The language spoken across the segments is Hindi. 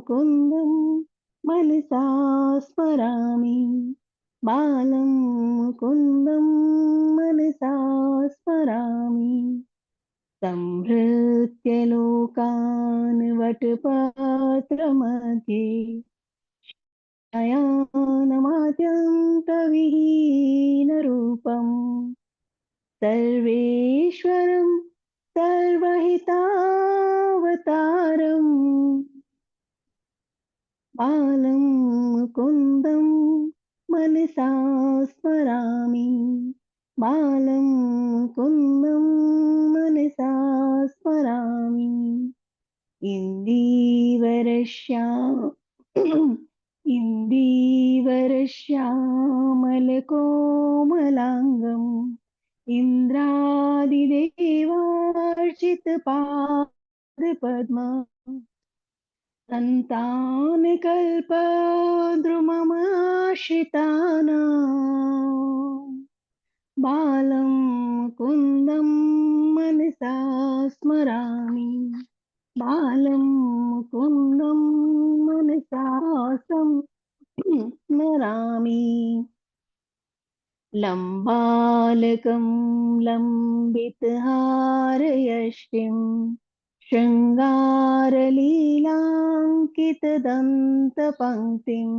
मुकुन्दं मनसा स्मरामि बालं मुकुन्दं मनसा स्मरामि संहृत्य लोकान् वटपत्रमध्ये शयानमाद्यन्तविहीनरूपम् सर्वेश्वरं सर्वहितावतारम् बालं मुकुन्दं मनसा स्मरामि बालं मुकुन्दं मनसा स्मरामि इन्दीवरश्या इन्दीवरश्यामलकोमलाङ्गम् इन्द्रादिदेवार्चितपादपद्मा सन्तानकल्पद्रुममाश्रितानां बालं मुकुन्दं मनसा स्मरामि बालं मुकुन्दं मनसा स्मरामि लम्बालकं लम्बितहारयष्टिं शृङ्गारलीलाङ्कितदन्तपङ्क्तिं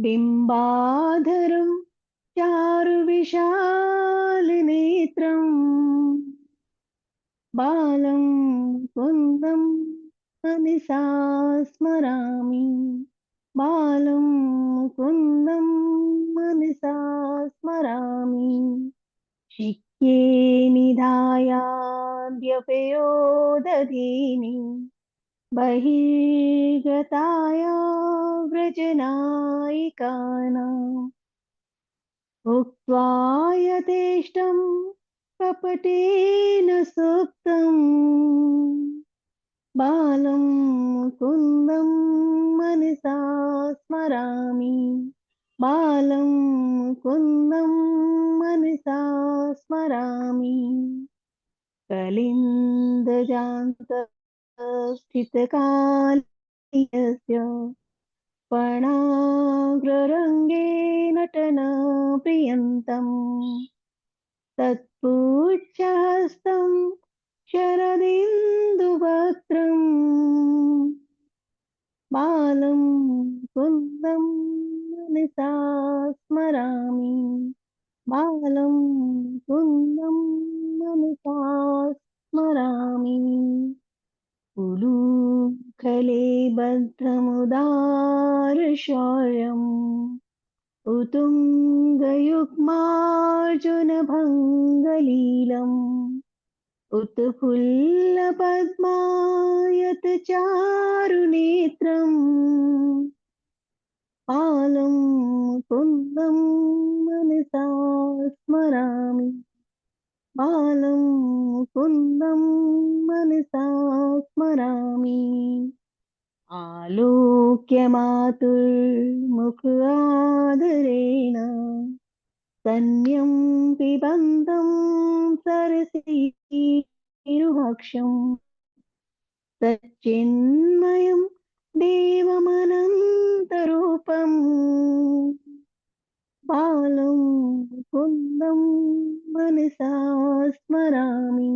बिम्बाधरं चारुविशालनेत्रम् बालं मुकुन्दं मनसा स्मरामि बालं मुकुन्दं मनसा स्मरामि शिक्ये निधायाद्यपयोदधीनि बहिर्गताया व्रजनायिकानाम् उक्त्वा यथेष्टं कपटेन सूक्तम् बालं मुकुन्दं मनसा स्मरामि बालं मुकुन्दं मनसा स्मरामि कलिन्दजान्तस्थितकालस्य पर्णाग्ररङ्गे नटनप्रियन्तम् तत्पुच्छहस्तं शरदिन्दुवक्त्रम् बालं मुकुन्दं मनसा स्मरामि बालं मुकुन्दं मनसा स्मरामि उलूखले बद्धमुदारशौर्यम् उत्तुङ्गयुग्मार्जुनभङ्गलीलम् उत्फुल्लपद्मायतचारुनेत्रम् बालं मुकुन्दं मनसा स्मरामि बालं मुकुन्दं मनसा स्मरामि आलोक्यमातुर्मुखादरेण स्तन्यं पिबन्तं सरसीरुहक्षम् सच्चिन्मयं देवमनन्तरूपम् बालं मुकुन्दं मनसा स्मरामि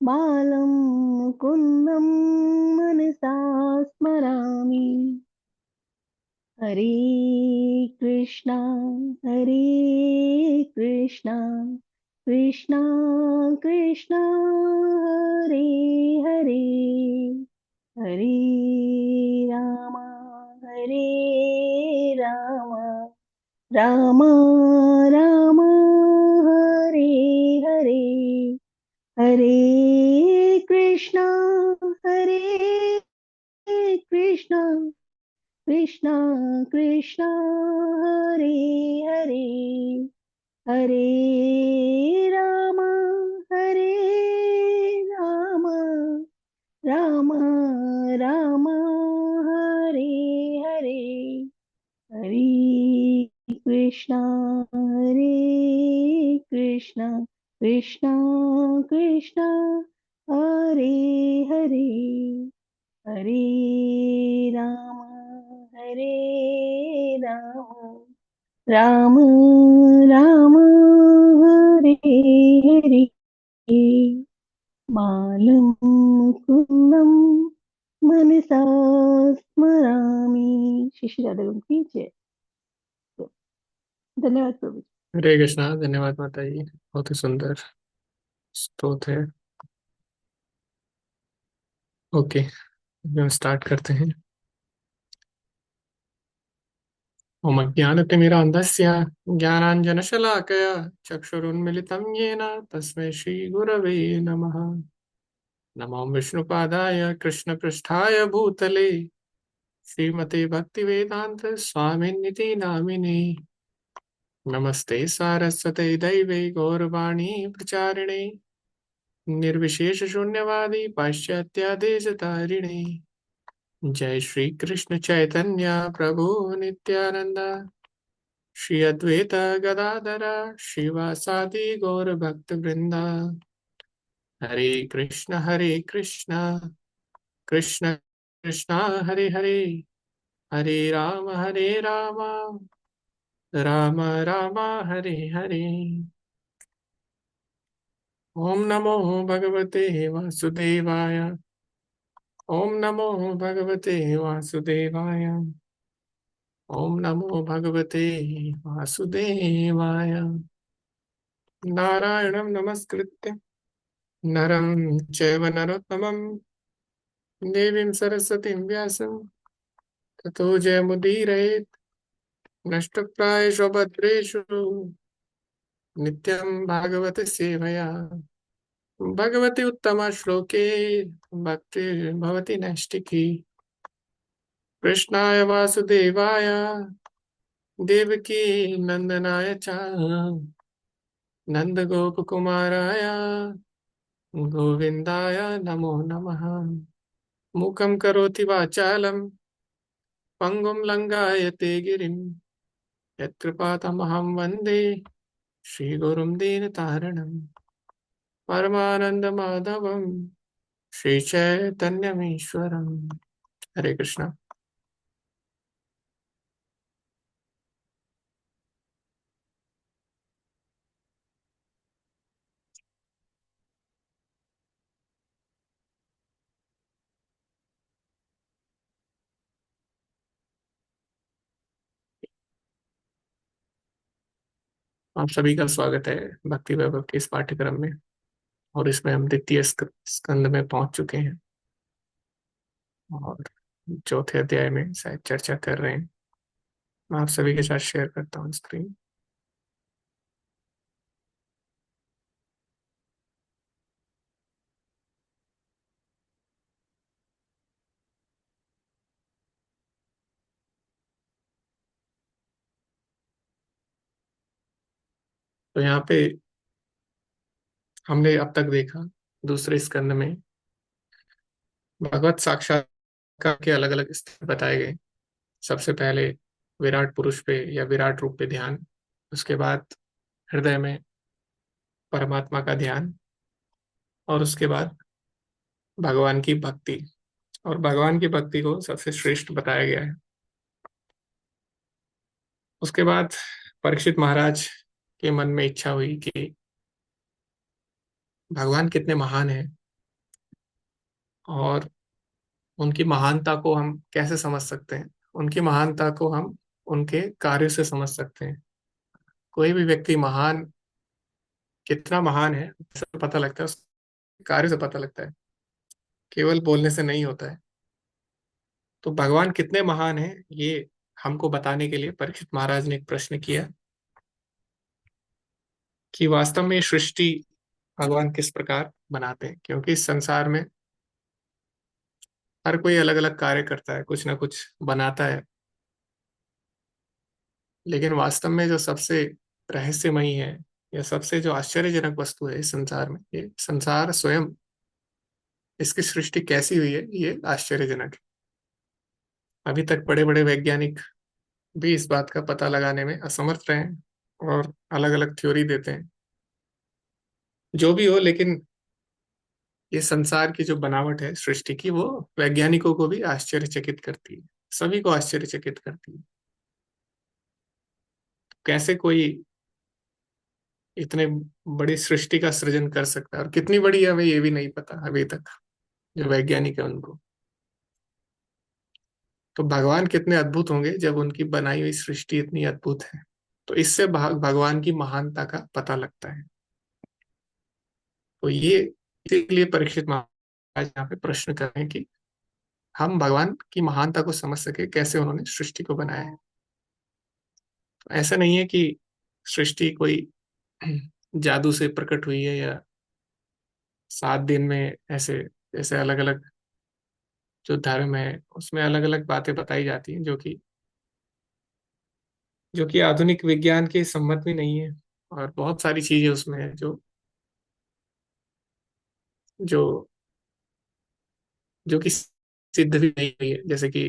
बालं मुकुन्दं मनसा स्मरामि हरे कृष्णा हरे कृष्णा कृष्णा कृष्णा हरे हरे हरे राम हरे राम राम राम हरे हरे हरे कृष्णा हरे कृष्णा कृष्णा कृष्णा हरे हरे हरे राम हरे राम राम राम हरे हरे हरे कृष्णा हरे कृष्णा कृष्णा कृष्णा हरे हरे हरे राम हरे राम राम राम हरे हरे बालं मुकुन्दं मनसा स्मरामि। श्री श्री राधा रमण की जय। धन्यवाद प्रभु। हरे कृष्णा। धन्यवाद माता जी, बहुत ही सुंदर स्तोत्र है। ओके, हम स्टार्ट करते हैं। ओम अज्ञानतिमिरान्धस्य ज्ञानाञ्जनशलाकया चक्षुरुन्मिलितं येन तस्मै श्रीगुरवे नमः। नमो विष्णुपादाय कृष्णपृष्ठाय भूतले श्रीमते भक्तिवेदान्त स्वामिनिति नामिने। नमस्ते सारस्वते दैवे गौरवाणी प्रचारिणे निर्विशेष शून्यवादी पाश्चात्यादेशतारिणे। जय श्री कृष्ण चैतन्य प्रभु नित्यानंद श्री अद्वैत गदाधर शिवासादि गौर भक्त वृंदा। हरे कृष्ण कृष्ण कृष्ण हरे हरे, हरे राम राम राम हरे हरे। ओम नमो भगवते वासुदेवाय, ओम नमो भगवते वासुदेवाय, ओम नमो भगवते वासुदेवाय। नारायणं नमस्कृत्य नरं चैव नरोत्तमं देवीं सरस्वतीं व्यासं ततो जयमुदीरयेत्। नष्टप्रायेषु भद्रेषु नित्यं भागवत सेवया भगवति उत्तमश्लोके भक्तिर्भवति नैष्टिकी। कृष्णाय वासुदेवाय देवकी नंदनाय च नन्दगोपकुमाराय गोविन्दाय नमो नमः। मूकं करोति वाचालं पङ्गुं लङ्घयते गिरिं यत्कृपातमहं वन्दे श्रीगुरुं दीनतारिणं परमानन्दमाधवं श्रीचैतन्यमीश्वरम्। हरे कृष्णा। आप सभी का स्वागत है भक्ति वैभव के इस पाठ्यक्रम में। और इसमें हम द्वितीय स्कंद में पहुंच चुके हैं और चौथे अध्याय में शायद चर्चा कर रहे हैं। मैं आप सभी के साथ शेयर करता हूँ स्क्रीन। तो यहाँ पे हमने अब तक देखा दूसरे स्कंद में भगवत साक्षात्कार के अलग अलग स्तर बताए गए। सबसे पहले विराट पुरुष पे या विराट रूप पे ध्यान, उसके बाद हृदय में परमात्मा का ध्यान, और उसके बाद भगवान की भक्ति। और भगवान की भक्ति को सबसे श्रेष्ठ बताया गया है। उसके बाद परीक्षित महाराज के मन में इच्छा हुई कि भगवान कितने महान हैं और उनकी महानता को हम कैसे समझ सकते हैं। उनकी महानता को हम उनके कार्य से समझ सकते हैं। कोई भी व्यक्ति महान कितना महान है उससे पता लगता है, उसके कार्य से पता लगता है, केवल बोलने से नहीं होता है। तो भगवान कितने महान हैं ये हमको बताने के लिए परीक्षित महाराज ने एक प्रश्न किया कि वास्तव में ये सृष्टि भगवान किस प्रकार बनाते हैं। क्योंकि इस संसार में हर कोई अलग अलग कार्य करता है, कुछ ना कुछ बनाता है, लेकिन वास्तव में जो सबसे रहस्यमयी है या सबसे जो आश्चर्यजनक वस्तु है इस संसार में, ये संसार स्वयं, इसकी सृष्टि कैसी हुई है ये आश्चर्यजनक है। अभी तक बड़े बड़े वैज्ञानिक भी इस बात का पता लगाने में असमर्थ रहे हैं और अलग अलग थ्योरी देते हैं। जो भी हो, लेकिन ये संसार की जो बनावट है सृष्टि की, वो वैज्ञानिकों को भी आश्चर्यचकित करती है, सभी को आश्चर्यचकित करती है। कैसे कोई इतने बड़ी सृष्टि का सृजन कर सकता है, और कितनी बड़ी है हमें ये भी नहीं पता अभी तक, जो वैज्ञानिक है उनको। तो भगवान कितने अद्भुत होंगे जब उनकी बनाई हुई सृष्टि इतनी अद्भुत है। तो इससे भगवान की महानता का पता लगता है। तो ये इसीलिए परीक्षित महाराज यहाँ पे प्रश्न कर रहे हैं कि हम भगवान की महानता को समझ सके, कैसे उन्होंने सृष्टि को बनाया है। तो ऐसा नहीं है कि सृष्टि कोई जादू से प्रकट हुई है, या 7 दिन में ऐसे, जैसे अलग अलग जो धर्म है उसमें अलग अलग बातें बताई जाती हैं, जो कि आधुनिक विज्ञान के सम्मत भी नहीं है। और बहुत सारी चीजें उसमें है जो जो कि सिद्ध भी नहीं हुई है। जैसे कि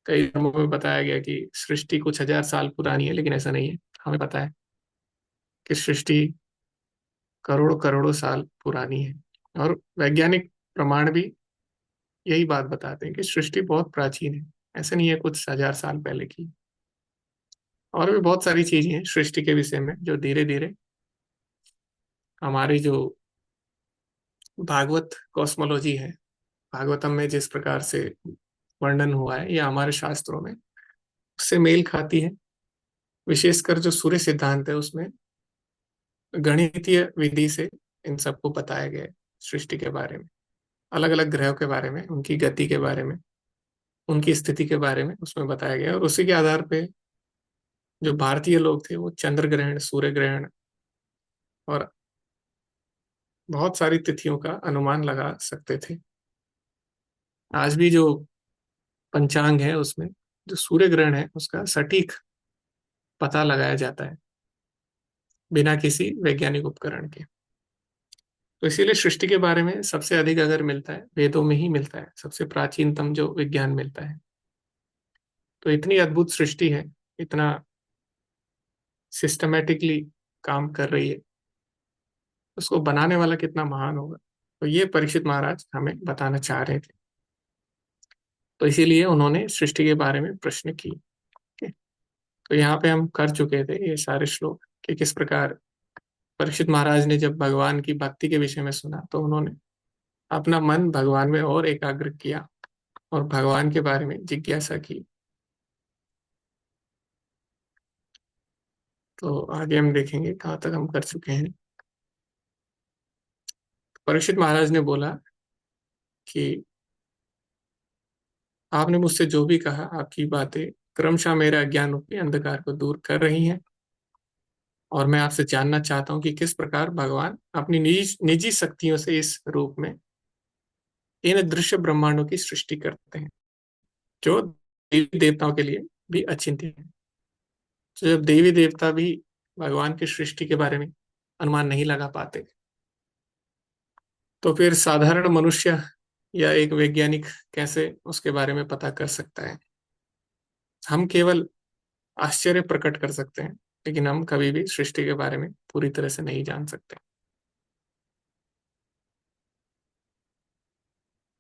कई धर्मों में बताया गया कि सृष्टि कुछ हजार साल पुरानी है, लेकिन ऐसा नहीं है। हमें पता है कि सृष्टि करोड़ों करोड़ों साल पुरानी है। और वैज्ञानिक प्रमाण भी यही बात बताते हैं कि सृष्टि बहुत प्राचीन है, ऐसा नहीं है कुछ हजार साल पहले की। और भी बहुत सारी चीजें हैं सृष्टि के विषय में, जो धीरे धीरे हमारी जो भागवत कॉस्मोलॉजी है, भागवतम में जिस प्रकार से वर्णन हुआ है या हमारे शास्त्रों में, उससे मेल खाती है। विशेषकर जो सूर्य सिद्धांत है उसमें गणितीय विधि से इन सबको बताया गया है। सृष्टि के बारे में, अलग अलग ग्रहों के बारे में, उनकी गति के बारे में, उनकी स्थिति के बारे में उसमें बताया गया है। और उसी के आधार पे जो भारतीय लोग थे वो चंद्र ग्रहण, सूर्य ग्रहण और बहुत सारी तिथियों का अनुमान लगा सकते थे। आज भी जो पंचांग है उसमें जो सूर्य ग्रहण है उसका सटीक पता लगाया जाता है, बिना किसी वैज्ञानिक उपकरण के। तो इसीलिए सृष्टि के बारे में सबसे अधिक अगर मिलता है, वेदों में ही मिलता है, सबसे प्राचीनतम जो विज्ञान मिलता है। तो इतनी अद्भुत सृष्टि है, इतना सिस्टमेटिकली काम कर रही है, उसको बनाने वाला कितना महान होगा। तो ये परीक्षित महाराज हमें बताना चाह रहे थे। तो इसीलिए उन्होंने सृष्टि के बारे में प्रश्न किए। ठीक है? तो यहाँ पे हम कर चुके थे ये सारे श्लोक, कि किस प्रकार परीक्षित महाराज ने जब भगवान की भक्ति के विषय में सुना तो उन्होंने अपना मन भगवान में और एकाग्र किया और भगवान के बारे में जिज्ञासा की। तो आगे हम देखेंगे कहाँ तक हम कर चुके हैं। परीक्षित महाराज ने बोला कि आपने मुझसे जो भी कहा, आपकी बातें क्रमशः मेरे अज्ञान रूपी अंधकार को दूर कर रही हैं। और मैं आपसे जानना चाहता हूँ कि किस प्रकार भगवान अपनी निजी निजी शक्तियों से इस रूप में इन दृश्य ब्रह्मांडों की सृष्टि करते हैं, जो देवी देवताओं के लिए भी अचिंत्य है। तो जब देवी देवता भी भगवान की सृष्टि के बारे में अनुमान नहीं लगा पाते, तो फिर साधारण मनुष्य या एक वैज्ञानिक कैसे उसके बारे में पता कर सकता है। हम केवल आश्चर्य प्रकट कर सकते हैं, लेकिन हम कभी भी सृष्टि के बारे में पूरी तरह से नहीं जान सकते।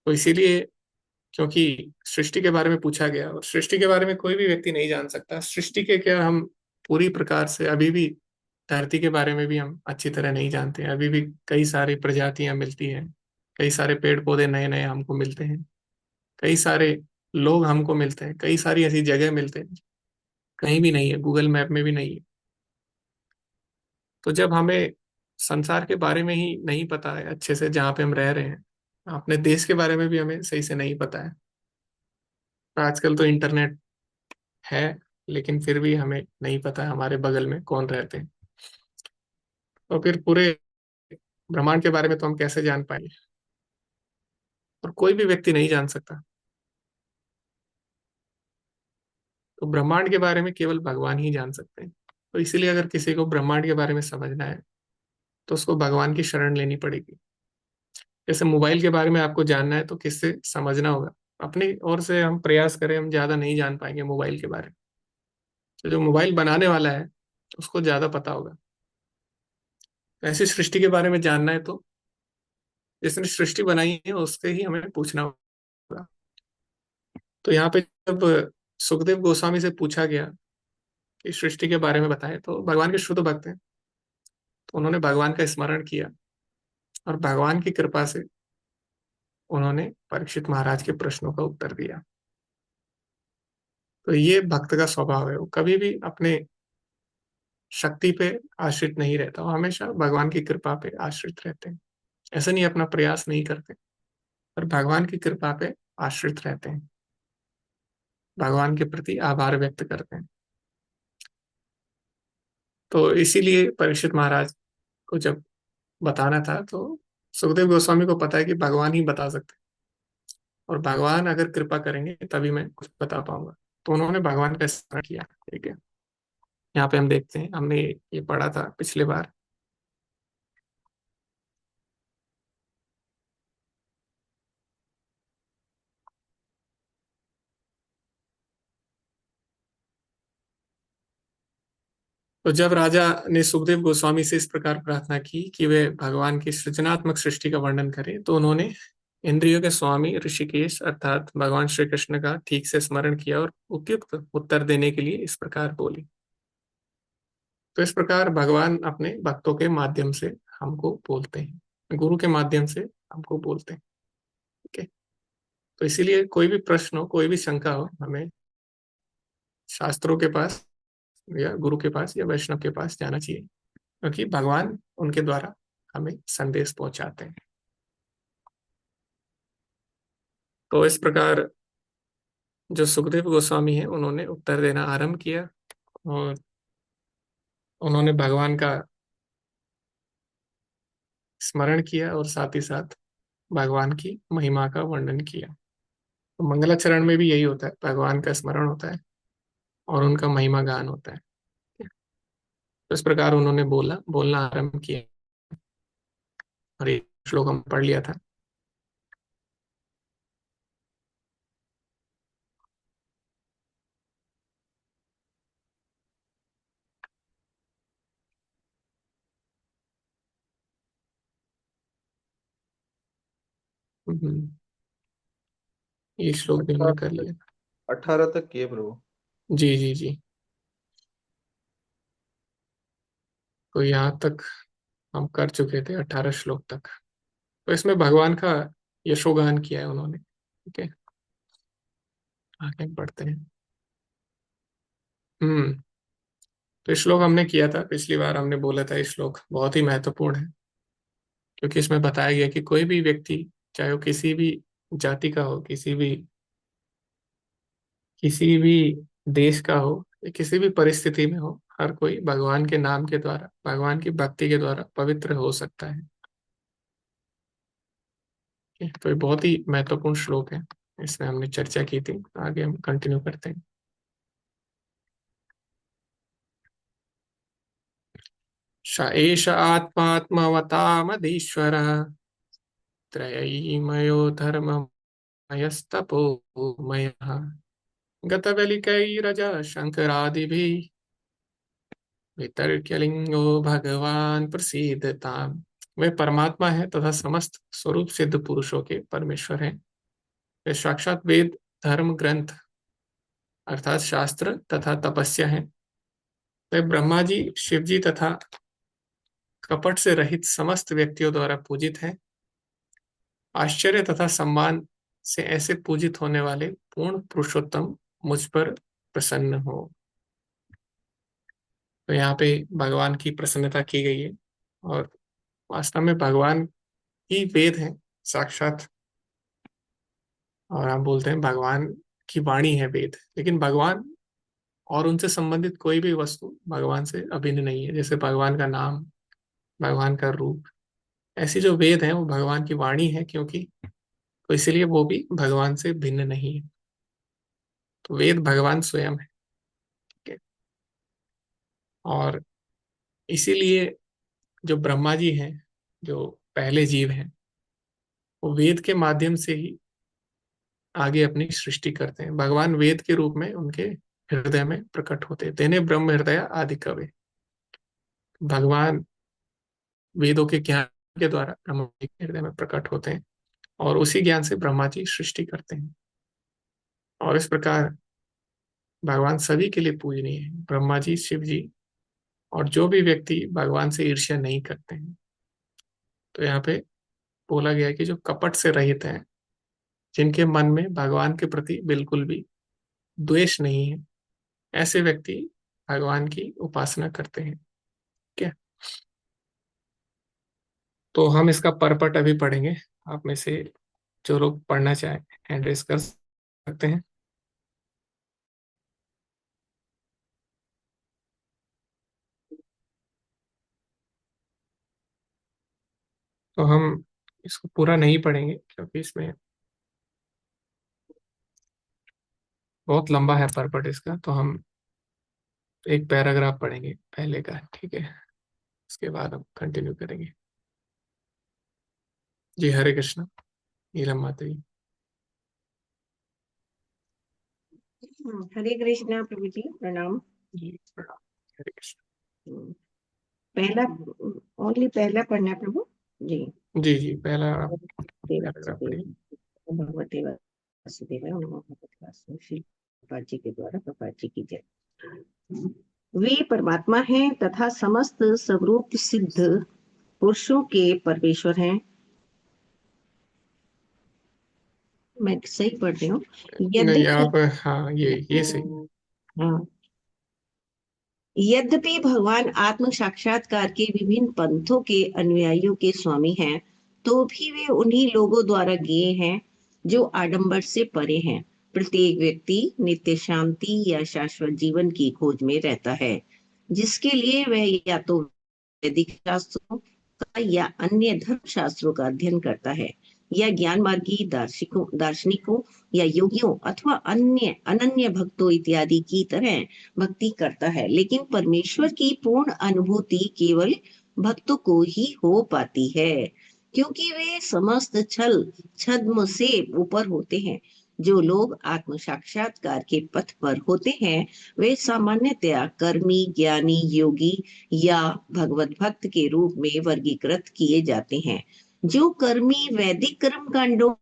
तो इसीलिए, क्योंकि सृष्टि के बारे में पूछा गया और सृष्टि के बारे में कोई भी व्यक्ति नहीं जान सकता, सृष्टि के क्या हम पूरी प्रकार से अभी भी धरती के बारे में भी हम अच्छी तरह नहीं जानते हैं। अभी भी कई सारी प्रजातियां मिलती हैं, कई सारे पेड़ पौधे नए नए हमको मिलते हैं, कई सारे लोग हमको मिलते हैं, कई सारी ऐसी जगह मिलते हैं कहीं भी नहीं है, गूगल मैप में भी नहीं है। तो जब हमें संसार के बारे में ही नहीं पता है अच्छे से जहाँ पे हम रह रहे हैं, अपने देश के बारे में भी हमें सही से नहीं पता है। आजकल तो इंटरनेट है, लेकिन फिर भी हमें नहीं पता है हमारे बगल में कौन रहते हैं। तो फिर पूरे ब्रह्मांड के बारे में तो हम कैसे जान पाएंगे, और कोई भी व्यक्ति नहीं जान सकता। तो ब्रह्मांड के बारे में केवल भगवान ही जान सकते हैं। तो इसीलिए अगर किसी को ब्रह्मांड के बारे में समझना है तो उसको भगवान की शरण लेनी पड़ेगी। जैसे मोबाइल के बारे में आपको जानना है तो किससे समझना होगा, अपनी ओर से हम प्रयास करें, हम ज्यादा नहीं जान पाएंगे मोबाइल के बारे में। तो जो मोबाइल बनाने वाला है उसको ज्यादा पता होगा। तो ऐसी सृष्टि के बारे में जानना है तो जिसने सृष्टि बनाई है उससे ही हमें पूछना होगा। तो यहाँ पे जब सुखदेव गोस्वामी से पूछा गया कि सृष्टि के बारे में बताएं, तो भगवान के शुद्ध भक्त हैं, तो उन्होंने भगवान का स्मरण किया और भगवान की कृपा से उन्होंने परीक्षित महाराज के प्रश्नों का उत्तर दिया। तो ये भक्त का स्वभाव है, वो कभी भी अपने शक्ति पे आश्रित नहीं रहता, वो हमेशा भगवान की कृपा पे आश्रित रहते हैं। ऐसा नहीं अपना प्रयास नहीं करते, पर भगवान की कृपा पे आश्रित रहते हैं, भगवान के प्रति आभार व्यक्त करते हैं। तो इसीलिए परीक्षित महाराज को जब बताना था, तो सुखदेव गोस्वामी को पता है कि भगवान ही बता सकते हैं, और भगवान अगर कृपा करेंगे तभी मैं कुछ बता पाऊंगा। तो उन्होंने भगवान का स्मरण किया। ठीक है, यहाँ पे हम देखते हैं, हमने ये पढ़ा था पिछली बार। तो जब राजा ने सुखदेव गोस्वामी से इस प्रकार प्रार्थना की कि वे भगवान की सृजनात्मक सृष्टि का वर्णन करें, तो उन्होंने इंद्रियों के स्वामी ऋषिकेश अर्थात भगवान श्री कृष्ण का ठीक से स्मरण किया और उपयुक्त उत्तर देने के लिए इस प्रकार बोले। तो इस प्रकार भगवान अपने भक्तों के माध्यम से हमको बोलते हैं, गुरु के माध्यम से हमको बोलते हैं। ठीक है, तो इसीलिए कोई भी प्रश्न हो, कोई भी शंका हो, हमें शास्त्रों के पास या गुरु के पास या वैष्णव के पास जाना चाहिए, क्योंकि भगवान उनके द्वारा हमें संदेश पहुंचाते हैं। तो इस प्रकार जो सुखदेव गोस्वामी हैं उन्होंने उत्तर देना आरंभ किया, और उन्होंने भगवान का स्मरण किया और साथ ही साथ भगवान की महिमा का वर्णन किया। तो मंगलाचरण में भी यही होता है, भगवान का स्मरण होता है और उनका महिमा गान होता है। तो इस प्रकार उन्होंने बोलना आरंभ किया, और ये श्लोक हम पढ़ लिया था। हम्म, ये श्लोक भी हमने कर 18 तक लिया। 18 तक किए प्रभु। जी जी जी। तो यहाँ तक हम कर चुके थे, 18 श्लोक तक। तो इसमें भगवान का यशोगान किया है उन्होंने। ठीक है, आगे बढ़ते हैं। हम्म, तो ये श्लोक हमने किया था पिछली बार, हमने बोला था ये श्लोक बहुत ही महत्वपूर्ण है, क्योंकि इसमें बताया गया कि कोई भी व्यक्ति, चाहे वो किसी भी जाति का हो, किसी भी देश का हो, या किसी भी परिस्थिति में हो, हर कोई भगवान के नाम के द्वारा, भगवान की भक्ति के द्वारा पवित्र हो सकता है। ठीक है? तो ये बहुत ही महत्वपूर्ण श्लोक है, इसमें हमने चर्चा की थी, आगे हम कंटिन्यू करते हैं। स एष आत्मात्मवतामधीश्वर त्रयीमयो धर्ममयस्तपोमयः गतवलिकैरज शंकरादिभिः वितर्क्यलिंगो भगवान प्रसीदताम्। वे परमात्मा है तथा समस्त स्वरूप सिद्ध पुरुषों के परमेश्वर हैं। वे साक्षात वेद, धर्म ग्रंथ अर्थात शास्त्र तथा तपस्या हैं। वे ब्रह्मा जी, शिव जी तथा कपट से रहित समस्त व्यक्तियों द्वारा पूजित हैं। आश्चर्य तथा सम्मान से ऐसे पूजित होने वाले पूर्ण पुरुषोत्तम मुझ पर प्रसन्न हो। तो यहाँ पे भगवान की प्रसन्नता की गई है, और वास्तव में भगवान ही वेद है साक्षात, और हम बोलते हैं भगवान की वाणी है वेद। लेकिन भगवान और उनसे संबंधित कोई भी वस्तु भगवान से अभिन्न नहीं है, जैसे भगवान का नाम, भगवान का रूप, ऐसी जो वेद है वो भगवान की वाणी है, क्योंकि तो इसलिए वो भी भगवान से भिन्न नहीं है। तो वेद भगवान स्वयं है। ठीक है, और इसीलिए जो ब्रह्मा जी हैं, जो पहले जीव हैं, वो वेद के माध्यम से ही आगे अपनी सृष्टि करते हैं। भगवान वेद के रूप में उनके हृदय में प्रकट होते हैं। तेने ब्रह्म हृदय आदि कवि। भगवान वेदों के ज्ञान के द्वारा ब्रह्मा जी के हृदय में प्रकट होते हैं और उसी ज्ञान से ब्रह्मा जी सृष्टि करते हैं। और इस प्रकार भगवान सभी के लिए पूजनीय है, ब्रह्मा जी, शिव जी, और जो भी व्यक्ति भगवान से ईर्ष्या नहीं करते हैं। तो यहाँ पे बोला गया है कि जो कपट से रहित हैं, जिनके मन में भगवान के प्रति बिल्कुल भी द्वेष नहीं है, ऐसे व्यक्ति भगवान की उपासना करते हैं। ठीक है, तो हम इसका परपट अभी पढ़ेंगे। आप में से जो लोग पढ़ना चाहें हैंड रेस कर सकते हैं। तो हम इसको पूरा नहीं पढ़ेंगे क्योंकि इसमें बहुत लंबा है परपट इसका, तो हम एक पैराग्राफ पढ़ेंगे पहले का। ठीक है, उसके बाद हम कंटिन्यू करेंगे। जी हरे कृष्णा। नीलम माता जी। हरे कृष्णा प्रभु जी, प्रणाम। जी प्रणाम। हरे कृष्णा। हम्म, पहला, ओनली पहला पढ़ना है प्रभु जी। जी जी, पहला आप देव पैराग्राफ पढ़िए। भगवते वासुदेवाय नमः। भगवते वासुदेव श्री प्रभुपाद जी के द्वारा प्रभुपाद जी की जय। वे परमात्मा हैं तथा समस्त स्वरूप सिद्ध पुरुषों के परमेश्वर हैं। मैं सही पढ़ रही हूँ। नहीं यद्यपि आप, हाँ ये सही। हाँ, यद्यपि भगवान आत्म साक्षात्कार के विभिन्न पंथों के अनुयायियों के स्वामी हैं, तो भी वे उन्हीं लोगों द्वारा गेय हैं जो आडंबर से परे हैं। प्रत्येक व्यक्ति नित्य शांति या शाश्वत जीवन की खोज में रहता है, जिसके लिए वह या तो वैदिक शास्त्रों का या अन्य धर्म शास्त्रों का अध्ययन करता है, या ज्ञान मार्गी दार्शनिकों या योगियों अथवा अन्य अनन्य भक्तों इत्यादि की तरह भक्ति करता है। लेकिन परमेश्वर की पूर्ण अनुभूति केवल भक्तों को ही हो पाती है, क्योंकि वे समस्त छल छद्म से ऊपर होते हैं। जो लोग आत्म साक्षात्कार के पथ पर होते हैं, वे सामान्यतया कर्मी, ज्ञानी, योगी या भगवत भक्त के रूप में वर्गीकृत किए जाते हैं। जो कर्मी वैदिक कर्म कांडों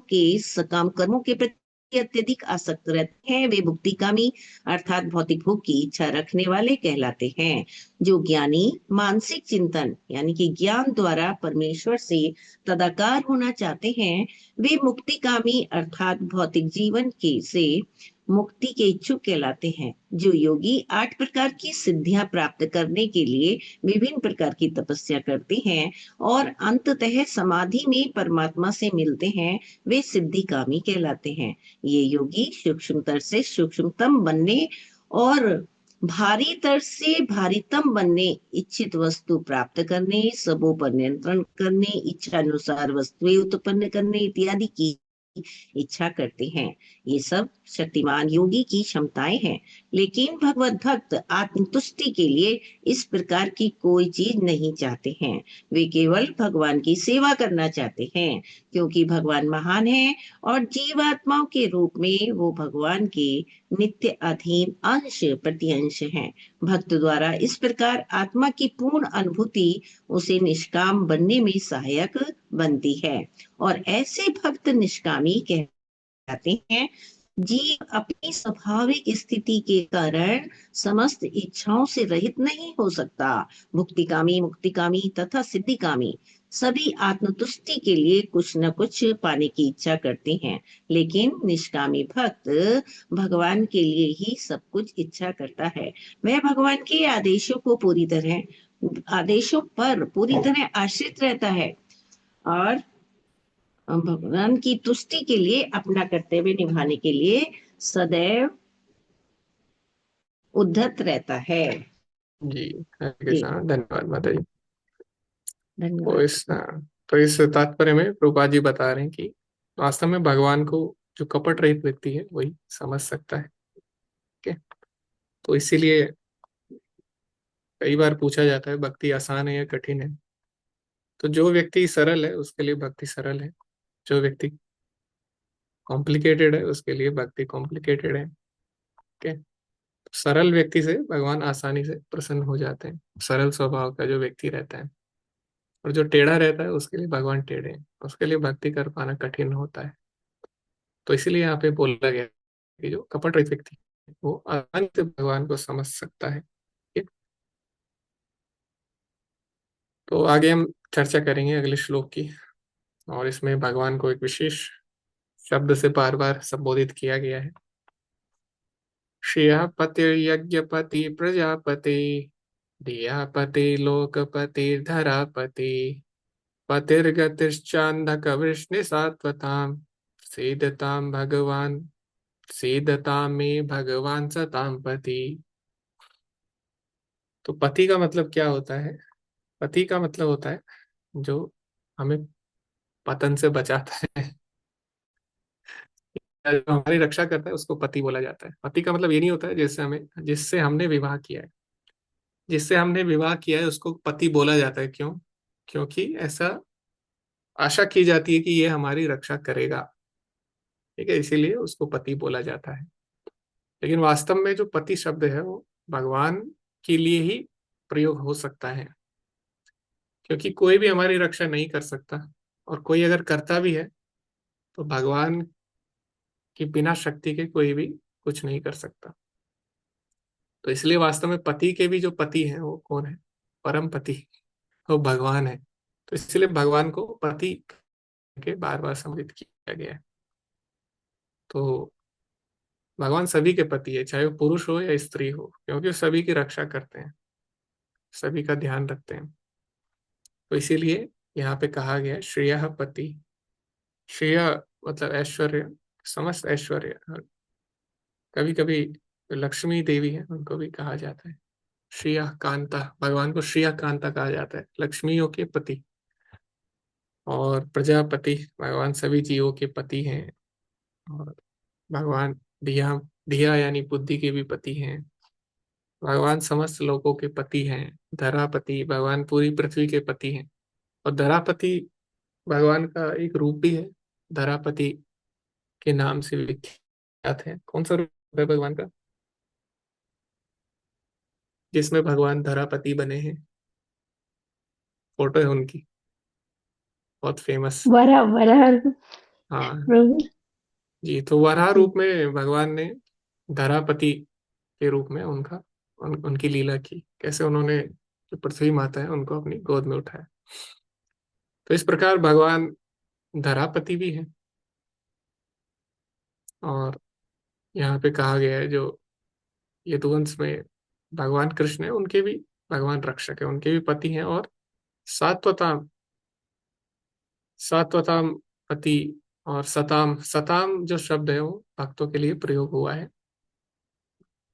के सकाम कर्मों के प्रति अत्यधिक आसक्त रहते हैं, वे भुक्तिकामी अर्थात भौतिक भोग की इच्छा रखने वाले कहलाते हैं। जो ज्ञानी मानसिक चिंतन यानी कि ज्ञान द्वारा परमेश्वर से तदाकार होना चाहते हैं, वे मुक्तिकामी अर्थात भौतिक जीवन के से मुक्ति के इच्छुक कहलाते हैं। जो योगी 8 प्रकार की सिद्धियां प्राप्त करने के लिए विभिन्न प्रकार की तपस्या करते हैं और अंततः समाधि में परमात्मा से मिलते हैं, वे सिद्धिकामी कहलाते हैं। ये योगी सूक्ष्मतर से सूक्ष्मतम बनने और भारीतर से भारीतम बनने, इच्छित वस्तु प्राप्त करने, सबों पर नियंत्रण करने, इच्छा अनुसार वस्तुएं उत्पन्न करने इत्यादि की इच्छा करते हैं। ये सब शक्तिमान योगी की क्षमताएं हैं। लेकिन भगवत भक्त आत्मतुष्टि के लिए इस प्रकार की कोई चीज नहीं चाहते हैं। वे केवल भगवान की सेवा करना चाहते हैं, क्योंकि भगवान महान है और जीवात्माओं के रूप में वो भगवान के नित्य अधीन अंश प्रतिअंश हैं। भक्त द्वारा इस प्रकार आत्मा की पूर्ण अनुभूति उसे निष्काम बनने में सहायक बनती है, और ऐसे भक्त निष्कामी कहलाते हैं। जीव अपनी स्वाभाविक स्थिति के कारण समस्त इच्छाओं से रहित नहीं हो सकता। भुक्तिकामी, मुक्तिकामी तथा सिद्धिकामी सभी आत्मतुष्टि के लिए कुछ न कुछ पाने की इच्छा करते हैं, लेकिन निष्कामी भक्त भगवान के लिए ही सब कुछ इच्छा करता है। वह भगवान के आदेशों पर पूरी तरह आश्रित रहता है और भगवान की तुष्टि के लिए अपना कर्तव्य निभाने के लिए सदैव उद्धत रहता है। जी हरे जी कृष्णा। धन्यवाद माता जी। तो धन्यवाद। इस तात्पर्य में प्रभुपाद जी बता रहे हैं कि वास्तव में भगवान को जो कपट रहित व्यक्ति है वही समझ सकता है। ठीक है, तो इसीलिए कई बार पूछा जाता है भक्ति आसान है या कठिन है। तो जो व्यक्ति सरल है उसके लिए भक्ति सरल है, जो व्यक्ति कॉम्प्लिकेटेड है उसके लिए भक्ति कॉम्प्लिकेटेड है। ठीक है, सरल व्यक्ति से भगवान आसानी से प्रसन्न हो जाते हैं, सरल स्वभाव का जो व्यक्ति रहता है। और जो टेढ़ा रहता है उसके लिए भगवान टेढ़े हैं, उसके लिए भक्ति कर पाना कठिन होता है। तो इसीलिए यहाँ पे बोला गया कि जो कपट रहित व्यक्ति है, वो आसानी से भगवान को समझ सकता है। ठीक है? तो आगे हम चर्चा करेंगे अगले श्लोक की, और इसमें भगवान को एक विशेष शब्द से बार बार संबोधित किया गया है। श्रेया पतिर्यज्ञपति प्रजापति, धियापति लोकपति धरापति, पतिर्गतिश्चान्धक वृष्णि सात्वताम, सीदताम भगवान, सीदताम में भगवान सताम पति। तो पति का मतलब क्या होता है? पति का मतलब होता है जो हमें पतन से बचाता है, जो हमारी रक्षा करता है उसको पति बोला जाता है। पति का मतलब ये नहीं होता है जिससे हमने विवाह किया है। जिससे हमने विवाह किया है उसको पति बोला जाता है। क्यों? क्योंकि ऐसा आशा की जाती है कि ये हमारी रक्षा करेगा। ठीक है, इसीलिए उसको पति बोला जाता है। लेकिन वास्तव में जो पति शब्द है वो भगवान के लिए ही प्रयोग हो सकता है, क्योंकि कोई भी हमारी रक्षा नहीं कर सकता, और कोई अगर करता भी है तो भगवान की बिना शक्ति के कोई भी कुछ नहीं कर सकता। तो इसलिए वास्तव में पति के भी जो पति हैं वो कौन है? परम पति, वो भगवान है। तो इसलिए भगवान को पति के बार बार संबोधित किया गया है। तो भगवान सभी के पति है, चाहे वो पुरुष हो या स्त्री हो, क्योंकि वो सभी की रक्षा करते हैं, सभी का ध्यान रखते हैं। तो इसीलिए यहाँ पे कहा गया है श्रेय पति। श्रेय मतलब ऐश्वर्य, समस्त ऐश्वर्य। कभी कभी लक्ष्मी देवी है उनको भी कहा जाता है श्रेय कांता। भगवान को श्रेय कांता कहा जाता है, लक्ष्मियों के पति। और प्रजापति, भगवान सभी जीवों के पति हैं। और भगवान धिया, धिया यानी बुद्धि के भी पति हैं। भगवान समस्त लोगों के पति हैं। धरापति, भगवान पूरी पृथ्वी के पति हैं। और धरापति भगवान का एक रूप भी है, धरापति के नाम से विख्यात है। कौन सा रूप है भगवान का जिसमें भगवान धरापति बने हैं? फोटो है उनकी, बहुत फेमस। वरा वरा हाँ प्रभु। जी, तो वराह जी। रूप में भगवान ने धरापति के रूप में उनकी लीला की, कैसे उन्होंने जो पृथ्वी माता है उनको अपनी गोद में उठाया। तो इस प्रकार भगवान धरापति भी है। और यहाँ पे कहा गया है जो यदुवंश में भगवान कृष्ण है उनके भी भगवान रक्षक है, उनके भी पति हैं। और सात्वताम, सात्वताम पति। और सताम, सताम जो शब्द है वो भक्तों के लिए प्रयोग हुआ है।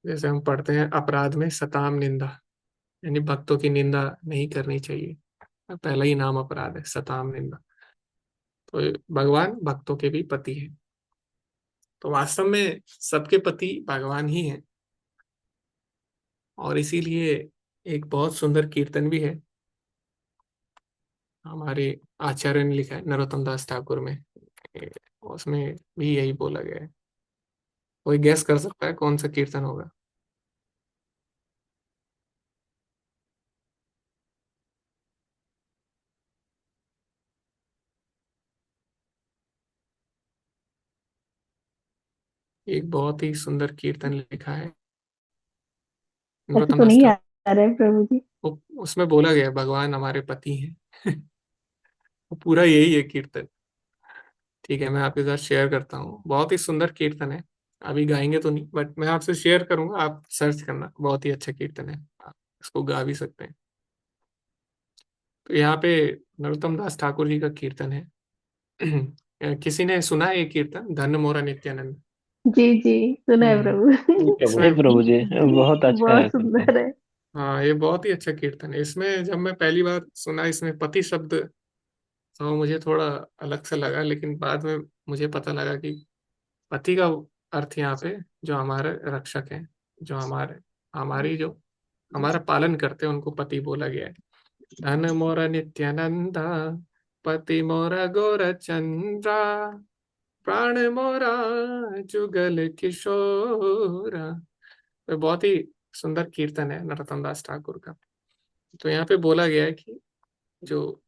जैसे हम पढ़ते हैं अपराध में सताम निंदा, यानी भक्तों की निंदा नहीं करनी चाहिए। पहला ही नाम अपराध है, सताम निंदा। तो भगवान भक्तों के भी पति हैं। तो वास्तव में सबके पति भगवान ही हैं। और इसीलिए एक बहुत सुंदर कीर्तन भी है, हमारे आचार्य ने लिखा है नरोत्तम दास ठाकुर में। उसमें भी यही बोला गया है। कोई गैस कर सकता है कौन सा कीर्तन होगा? एक बहुत ही सुंदर कीर्तन लिखा है ऐसे नरोत्तम तो दास नहीं आ ठाकुर। रहा है प्रभु जी। उसमें बोला गया है भगवान हमारे पति हैं। वो पूरा यही है कीर्तन। ठीक है, मैं आपके साथ शेयर करता हूँ, बहुत ही सुंदर कीर्तन है। अभी गाएंगे तो नहीं, बट मैं आपसे शेयर करूंगा, आप सर्च करना, बहुत ही अच्छा कीर्तन है, आप इसको गा भी सकते हैं। तो यहाँ पे नरोत्तम दास ठाकुर जी का कीर्तन है। किसी ने सुना है ये कीर्तन, धन मोरा नित्यानंद? जी जी, सुना है हम्म। प्रभु। हे इसमें प्रभु जी, बहुत अच्छा बहुत है कीर्तन। सुंदर है। हाँ, ये बहुत ही अच्छा कीर्तन है। इसमें जब मैं पहली बार सुना, इसमें पति शब्द, तो मुझे थोड़ा अलग सा लगा, लेकिन बाद में मुझे पता लगा कि पति का अर्थ यहाँ पे जो हमारे रक्षक हैं, जो हमारी जो हमारा पालन करते हैं, उनको पति बोला गया है। धन मोरा नित्यानंदा, पति मोरा गोर चंद्रा, प्राण मोरा जुगल किशोरा। तो बहुत ही सुंदर कीर्तन है नरोत्तम दास ठाकुर का। तो यहाँ पे बोला गया है कि जो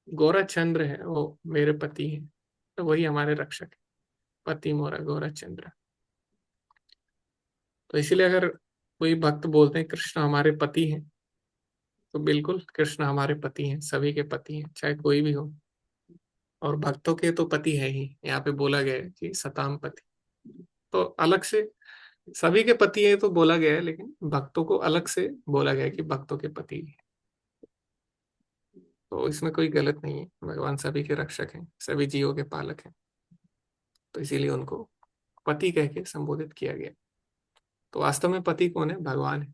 गोराचंद्र है वो मेरे पति हैं, तो वही हमारे रक्षक है, पति मोरा गोराचंद्र। तो इसीलिए अगर कोई भक्त बोलते हैं कृष्ण हमारे पति हैं, तो बिल्कुल कृष्ण हमारे पति हैं, सभी के पति हैं, चाहे कोई भी हो। और भक्तों के तो पति है ही, यहाँ पे बोला गया है कि सताम पति। तो अलग से सभी के पति है तो बोला गया है, लेकिन भक्तों को अलग से बोला गया है कि भक्तों के पति है। तो इसमें कोई गलत नहीं है, भगवान सभी के रक्षक हैं, सभी जीवों के पालक हैं, तो इसीलिए उनको पति कह के संबोधित किया गया। तो वास्तव में पति कौन है? भगवान है।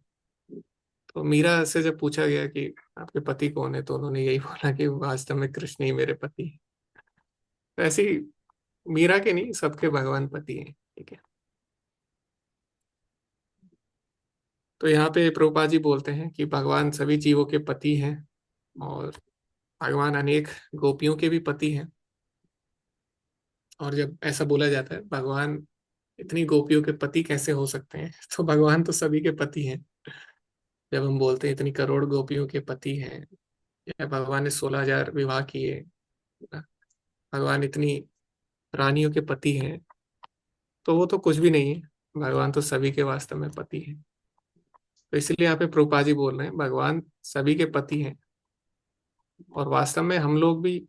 तो मीरा से जब पूछा गया कि आपके पति कौन है, तो उन्होंने यही बोला कि वास्तव में कृष्ण ही मेरे पति है। तो ऐसी मीरा के नहीं, सबके भगवान पति हैं, ठीक है। तो यहाँ पे प्रभुपाद जी बोलते हैं कि भगवान सभी जीवों के पति हैं, और भगवान अनेक गोपियों के भी पति हैं। और जब ऐसा बोला जाता है भगवान इतनी गोपियों के पति कैसे हो सकते हैं, तो भगवान तो सभी के पति हैं। जब हम बोलते हैं इतनी करोड़ गोपियों के पति हैं, या भगवान ने 16,000 विवाह किए, भगवान इतनी रानियों के पति हैं, तो वो तो कुछ भी नहीं है, भगवान तो सभी के वास्तव में पति हैं। तो इसलिए यहाँ पे प्रभुपाद जी बोल रहे हैं भगवान सभी के पति हैं, और वास्तव में हम लोग भी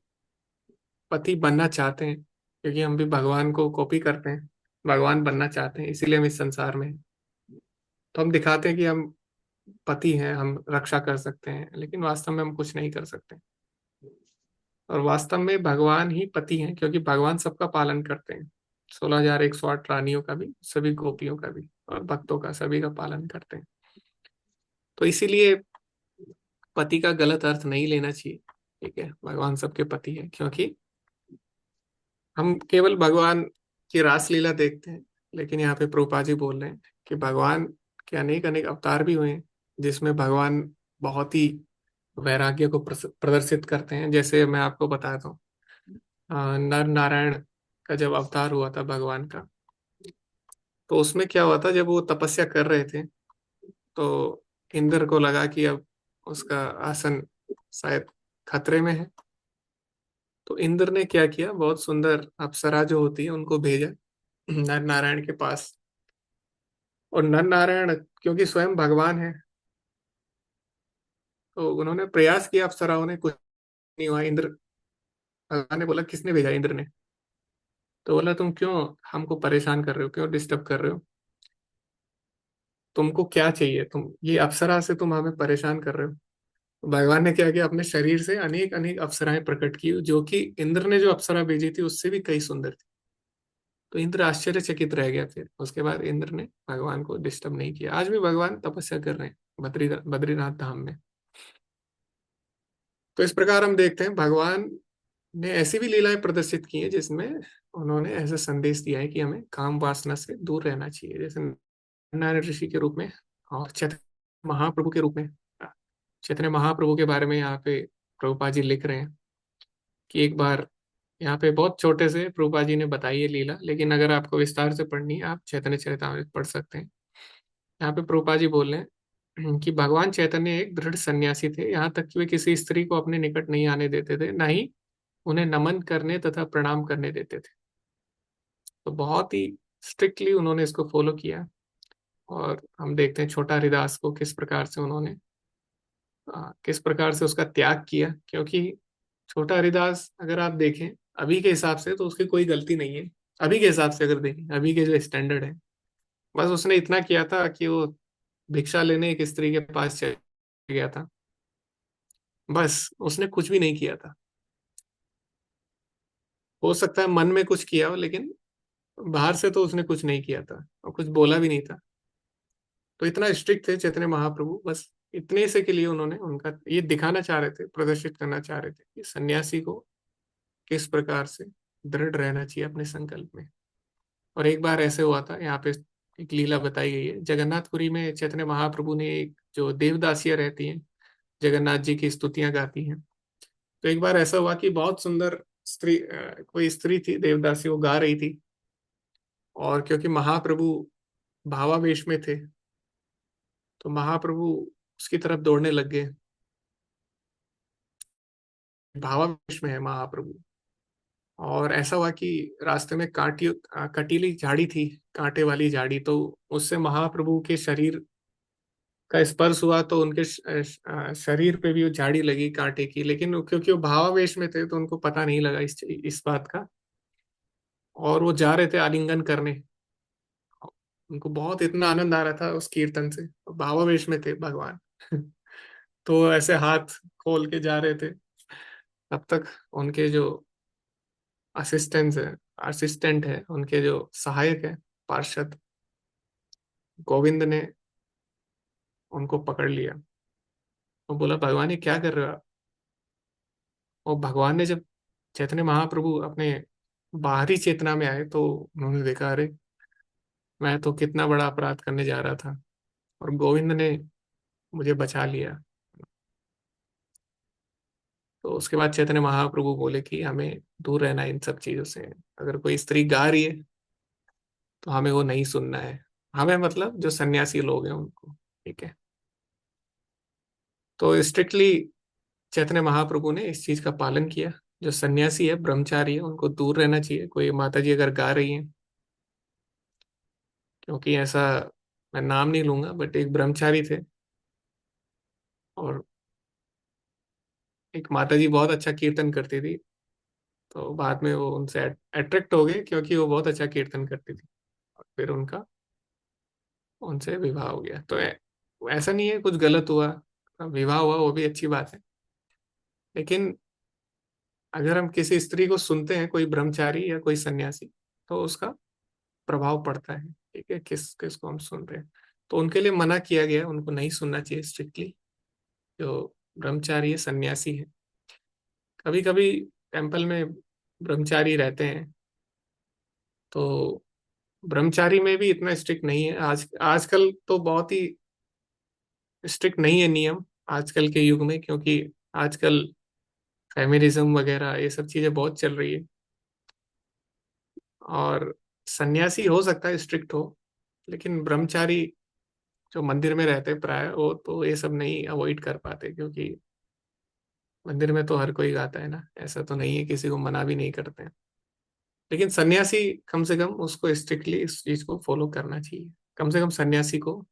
पति बनना चाहते हैं, क्योंकि हम भी भगवान को कॉपी करते हैं, भगवान बनना चाहते हैं, इसीलिए हम इस संसार में हैं। तो हम दिखाते हैं कि हम पति हैं, हम रक्षा कर सकते हैं, लेकिन वास्तव में हम कुछ नहीं कर सकते। और वास्तव में भगवान ही पति हैं, क्योंकि भगवान सबका पालन करते हैं, 16,108 रानियों का भी, सभी गोपियों का भी, और भक्तों का, सभी का पालन करते हैं। तो इसीलिए पति का गलत अर्थ नहीं लेना चाहिए, ठीक है। भगवान सबके पति है, क्योंकि हम केवल भगवान की रासलीला देखते हैं, लेकिन यहाँ पे प्रभुपाद जी बोल रहे हैं कि भगवान के अनेक अनेक अवतार भी हुए हैं, जिसमें भगवान बहुत ही वैराग्य को प्रदर्शित करते हैं। जैसे मैं आपको बताता हूँ, नर नारायण का जब अवतार हुआ था भगवान का, तो उसमें क्या हुआ था, जब वो तपस्या कर रहे थे, तो इंद्र को लगा कि अब उसका आसन शायद खतरे में है। तो इंद्र ने क्या किया, बहुत सुंदर अप्सरा जो होती है उनको भेजा नर नारायण के पास। और नर नारायण क्योंकि स्वयं भगवान है, तो उन्होंने प्रयास किया, अप्सराओं ने, कुछ नहीं हुआ। इंद्र, भगवान ने बोला किसने भेजा? इंद्र ने। तो बोला तुम क्यों हमको परेशान कर रहे हो, क्यों डिस्टर्ब कर रहे हो, तुमको क्या चाहिए, तुम ये अप्सरा से तुम हमें परेशान कर रहे हो। तो भगवान ने क्या किया, अपने शरीर से अनेक अनेक अप्सराएं प्रकट की, जो कि इंद्र ने जो अप्सरा भेजी थी उससे भी कई सुंदर थी। तो इंद्र आश्चर्यचकित रह गया। फिर उसके बाद इंद्र ने भगवान को डिस्टर्ब नहीं किया। आज भी भगवान तपस्या कर रहे हैं बद्रीनाथ धाम में। तो इस प्रकार हम देखते हैं भगवान ने ऐसी भी लीलाएं प्रदर्शित की हैं, जिसमें उन्होंने ऐसा संदेश दिया है कि हमें काम वासना से दूर रहना चाहिए। जैसे नारायण ऋषि के रूप में, और चैतन्य महाप्रभु के रूप में। चैतन्य महाप्रभु के बारे में यहाँ पे प्रभुपाद जी लिख रहे हैं कि एक बार, यहाँ पे बहुत छोटे से प्रभुपाद जी ने बताई है लीला, लेकिन अगर आपको विस्तार से पढ़नी है आप चैतन्य चरितामृत पढ़ सकते हैं। यहाँ पे प्रभुपाद जी बोल रहे हैं कि भगवान चैतन्य एक दृढ़ सन्यासी थे, यहाँ तक कि वे किसी स्त्री को अपने निकट नहीं आने देते थे, न ही उन्हें नमन करने तथा प्रणाम करने देते थे। तो बहुत ही स्ट्रिक्टली उन्होंने इसको फॉलो किया। और हम देखते हैं छोटा हरिदास को किस प्रकार से उन्होंने किस प्रकार से उसका त्याग किया, क्योंकि छोटा हरिदास अगर आप देखें अभी के हिसाब से तो उसकी कोई गलती नहीं है। अभी के हिसाब से अगर देखें, अभी के जो स्टैंडर्ड है, बस उसने इतना किया था कि वो भिक्षा लेने एक स्त्री के पास चल गया था, बस उसने कुछ भी नहीं किया था। हो सकता है मन में कुछ किया हो, लेकिन बाहर से तो उसने कुछ नहीं किया था और कुछ बोला भी नहीं था। तो इतना स्ट्रिक्ट थे चैतन्य महाप्रभु। बस इतने से के लिए उन्होंने उनका ये दिखाना चाह रहे थे, प्रदर्शित करना चाह रहे थे कि सन्यासी को किस प्रकार से दृढ़ रहना चाहिए अपने संकल्प में। और एक बार ऐसे हुआ था, यहाँ पे एक लीला बताई गई है जगन्नाथपुरी में। चैतन्य महाप्रभु ने एक जो देवदासियां रहती हैं, जगन्नाथ जी की स्तुतियां गाती हैं। तो एक बार ऐसा हुआ कि बहुत सुंदर स्त्री, कोई स्त्री थी देवदासी, वो गा रही थी। और क्योंकि महाप्रभु भावावेश में थे, तो महाप्रभु उसकी तरफ दौड़ने लग गए। भावावेश में है महाप्रभु। और ऐसा हुआ कि रास्ते में कटीली झाड़ी थी, कांटे वाली झाड़ी, तो उससे महाप्रभु के शरीर का स्पर्श हुआ, तो उनके शरीर पे भी वो झाड़ी लगी कांटे की, लेकिन क्योंकि वो भावावेश में थे तो उनको पता नहीं लगा इस बात का। और वो जा रहे थे आलिंगन करने, उनको बहुत इतना आनंद आ रहा था उस कीर्तन से, भावावेश में थे भगवान। तो ऐसे हाथ खोल के जा रहे थे, तब तक उनके जो असिस्टेंट है, उनके जो सहायक है, पार्षद गोविंद ने उनको पकड़ लिया। वो बोला, भगवान ये क्या कर रहे हो आप? और भगवान ने जब चैतन्य महाप्रभु अपने बाहरी चेतना में आए तो उन्होंने देखा, अरे मैं तो कितना बड़ा अपराध करने जा रहा था और गोविंद ने मुझे बचा लिया। तो उसके बाद चैतन्य महाप्रभु बोले कि हमें दूर रहना है इन सब चीजों से। अगर कोई स्त्री गा रही है तो हमें वो नहीं सुनना है। हमें मतलब जो सन्यासी लोग हैं उनको, ठीक है। तो स्ट्रिक्टली चैतन्य महाप्रभु ने इस चीज का पालन किया। जो सन्यासी है, ब्रह्मचारी है, उनको दूर रहना चाहिए। कोई माता जी अगर गा रही हैं, क्योंकि ऐसा, मैं नाम नहीं लूंगा, बट एक ब्रह्मचारी थे और एक माता जी बहुत अच्छा कीर्तन करती थी, तो बाद में वो उनसे अट्रैक्ट हो गए क्योंकि वो बहुत अच्छा कीर्तन करती थी, और फिर उनका उनसे विवाह हो गया। तो ऐसा नहीं है कुछ गलत हुआ, विवाह हुआ वो भी अच्छी बात है। लेकिन अगर हम किसी स्त्री को सुनते हैं, कोई ब्रह्मचारी या कोई सन्यासी, तो उसका प्रभाव पड़ता है, ठीक है, किस किस को हम सुन रहे हैं। तो उनके लिए मना किया गया, उनको नहीं सुनना चाहिए स्ट्रिक्टली, जो ब्रह्मचारी है, सन्यासी है। कभी कभी टेम्पल में ब्रह्मचारी रहते हैं, तो ब्रह्मचारी में भी इतना स्ट्रिक्ट नहीं है। आजकल तो बहुत ही स्ट्रिक्ट नहीं है नियम आजकल के युग में, क्योंकि आजकल फेमिनिज्म वगैरह ये सब चीजें बहुत चल रही है। और सन्यासी हो सकता है स्ट्रिक्ट हो, लेकिन ब्रह्मचारी जो मंदिर में रहते हैं प्राय, वो तो ये सब नहीं अवॉइड कर पाते, क्योंकि मंदिर में तो हर कोई गाता है ना, ऐसा तो नहीं है, किसी को मना भी नहीं करते हैं। लेकिन सन्यासी कम से कम उसको स्ट्रिक्टली इस चीज को फॉलो करना चाहिए। कम से कम सन्यासी को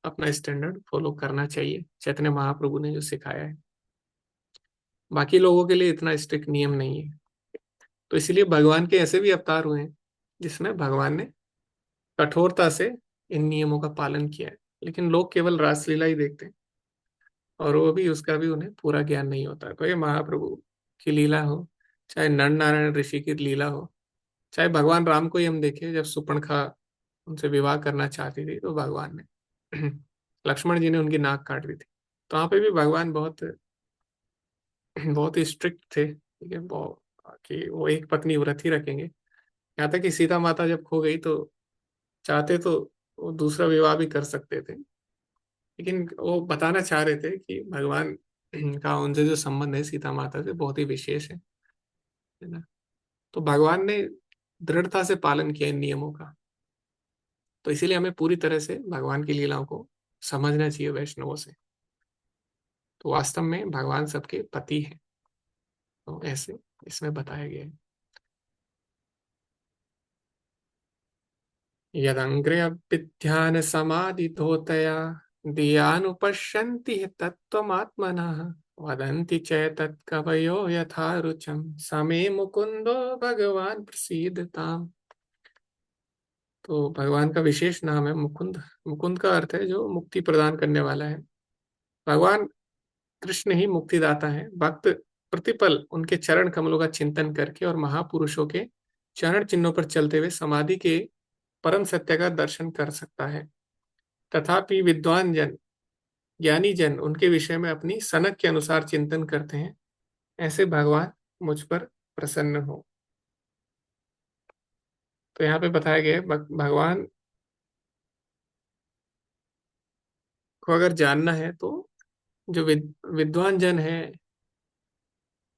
अपना स्टैंडर्ड फॉलो करना चाहिए, चैतन्य महाप्रभु ने जो सिखाया है। बाकी लोगों के लिए इतना स्ट्रिक्ट नियम नहीं है। तो इसलिए भगवान के ऐसे भी अवतार हुए हैं जिसमें भगवान ने कठोरता से इन नियमों का पालन किया है, लेकिन लोग केवल रासलीला ही देखते हैं, और वो भी उसका भी उन्हें पूरा ज्ञान नहीं होता। तो ये महाप्रभु की लीला हो, चाहे नर नारायण ऋषि की लीला हो, चाहे भगवान राम को ही हम देखें, जब सुपर्णखा उनसे विवाह करना चाहती थी तो भगवान ने लक्ष्मण जी ने उनकी नाक काट दी थी। तो वहां पे भी भगवान बहुत बहुत ही स्ट्रिक्ट थे, ठीक है, बहुत, कि वो एक पत्नी व्रत ही रखेंगे। यहाँ तक कि सीता माता जब खो गई तो चाहते तो वो दूसरा विवाह भी कर सकते थे, लेकिन वो बताना चाह रहे थे कि भगवान का उनसे जो संबंध है सीता माता से बहुत ही विशेष है ना। तो भगवान ने दृढ़ता से पालन किया इन नियमों का। तो इसीलिए हमें पूरी तरह से भगवान की लीलाओं को समझना चाहिए वैष्णवों से। तो वास्तव में भगवान सबके पति हैं, तो ऐसे इसमें बताया गया है। यदंग्रे अभिध्यान समाधि धोतया धियानुपश्यन्ति तत्त्वमात्मनः वदन्ति च तत्कवयो यथा रुचं समे मुकुंदो भगवान प्रसीदताम्। तो भगवान का विशेष नाम है मुकुंद। मुकुंद का अर्थ है जो मुक्ति प्रदान करने वाला है। भगवान कृष्ण ही मुक्तिदाता है। भक्त प्रतिपल उनके चरण कमलों का चिंतन करके और महापुरुषों के चरण चिन्हों पर चलते हुए समाधि के परम सत्य का दर्शन कर सकता है। तथापि विद्वान जन, ज्ञानी जन उनके विषय में अपनी सनक के अनुसार चिंतन करते हैं, ऐसे भगवान मुझ पर प्रसन्न हो। तो यहाँ पे बताया गया है भगवान को अगर जानना है तो जो विद्वान जन है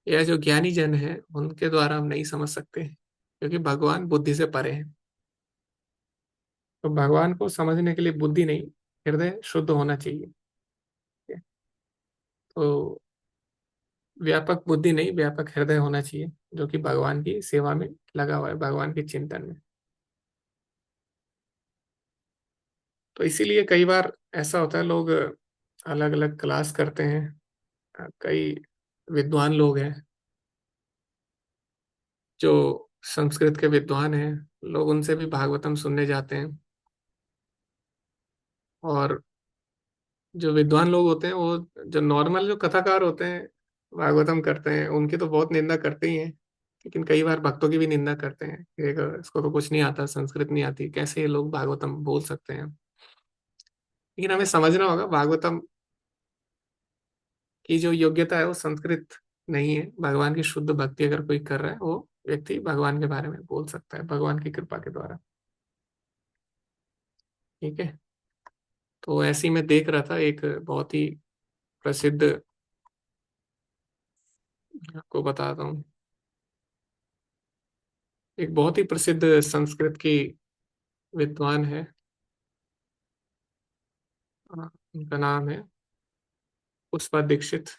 या जो ज्ञानी जन है उनके द्वारा हम नहीं समझ सकते, क्योंकि भगवान बुद्धि से परे हैं। तो भगवान को समझने के लिए बुद्धि नहीं, हृदय शुद्ध होना चाहिए। तो व्यापक बुद्धि नहीं, व्यापक हृदय होना चाहिए, जो कि भगवान की सेवा में लगा हुआ है, भगवान के चिंतन में। तो इसीलिए कई बार ऐसा होता है, लोग अलग अलग क्लास करते हैं। कई विद्वान लोग हैं जो संस्कृत के विद्वान हैं, लोग उनसे भी भागवतम सुनने जाते हैं। और जो विद्वान लोग होते हैं, वो जो नॉर्मल जो कथाकार होते हैं, भागवतम करते हैं, उनकी तो बहुत निंदा करते ही हैं। लेकिन कई बार भक्तों की भी निंदा करते हैं कि देखो, इसको तो कुछ नहीं आता, संस्कृत नहीं आती, कैसे ये लोग भागवतम बोल सकते हैं। लेकिन हमें समझना होगा, भागवतम की जो योग्यता है वो संस्कृत नहीं है। भगवान की शुद्ध भक्ति अगर कोई कर रहा है, वो व्यक्ति भगवान के बारे में बोल सकता है, भगवान की कृपा के द्वारा। ठीक है। तो ऐसे ही मैं देख रहा था, एक बहुत ही प्रसिद्ध, आपको बताता हूँ, एक बहुत ही प्रसिद्ध संस्कृत की विद्वान है। उनका नाम है पुष्पा दीक्षित।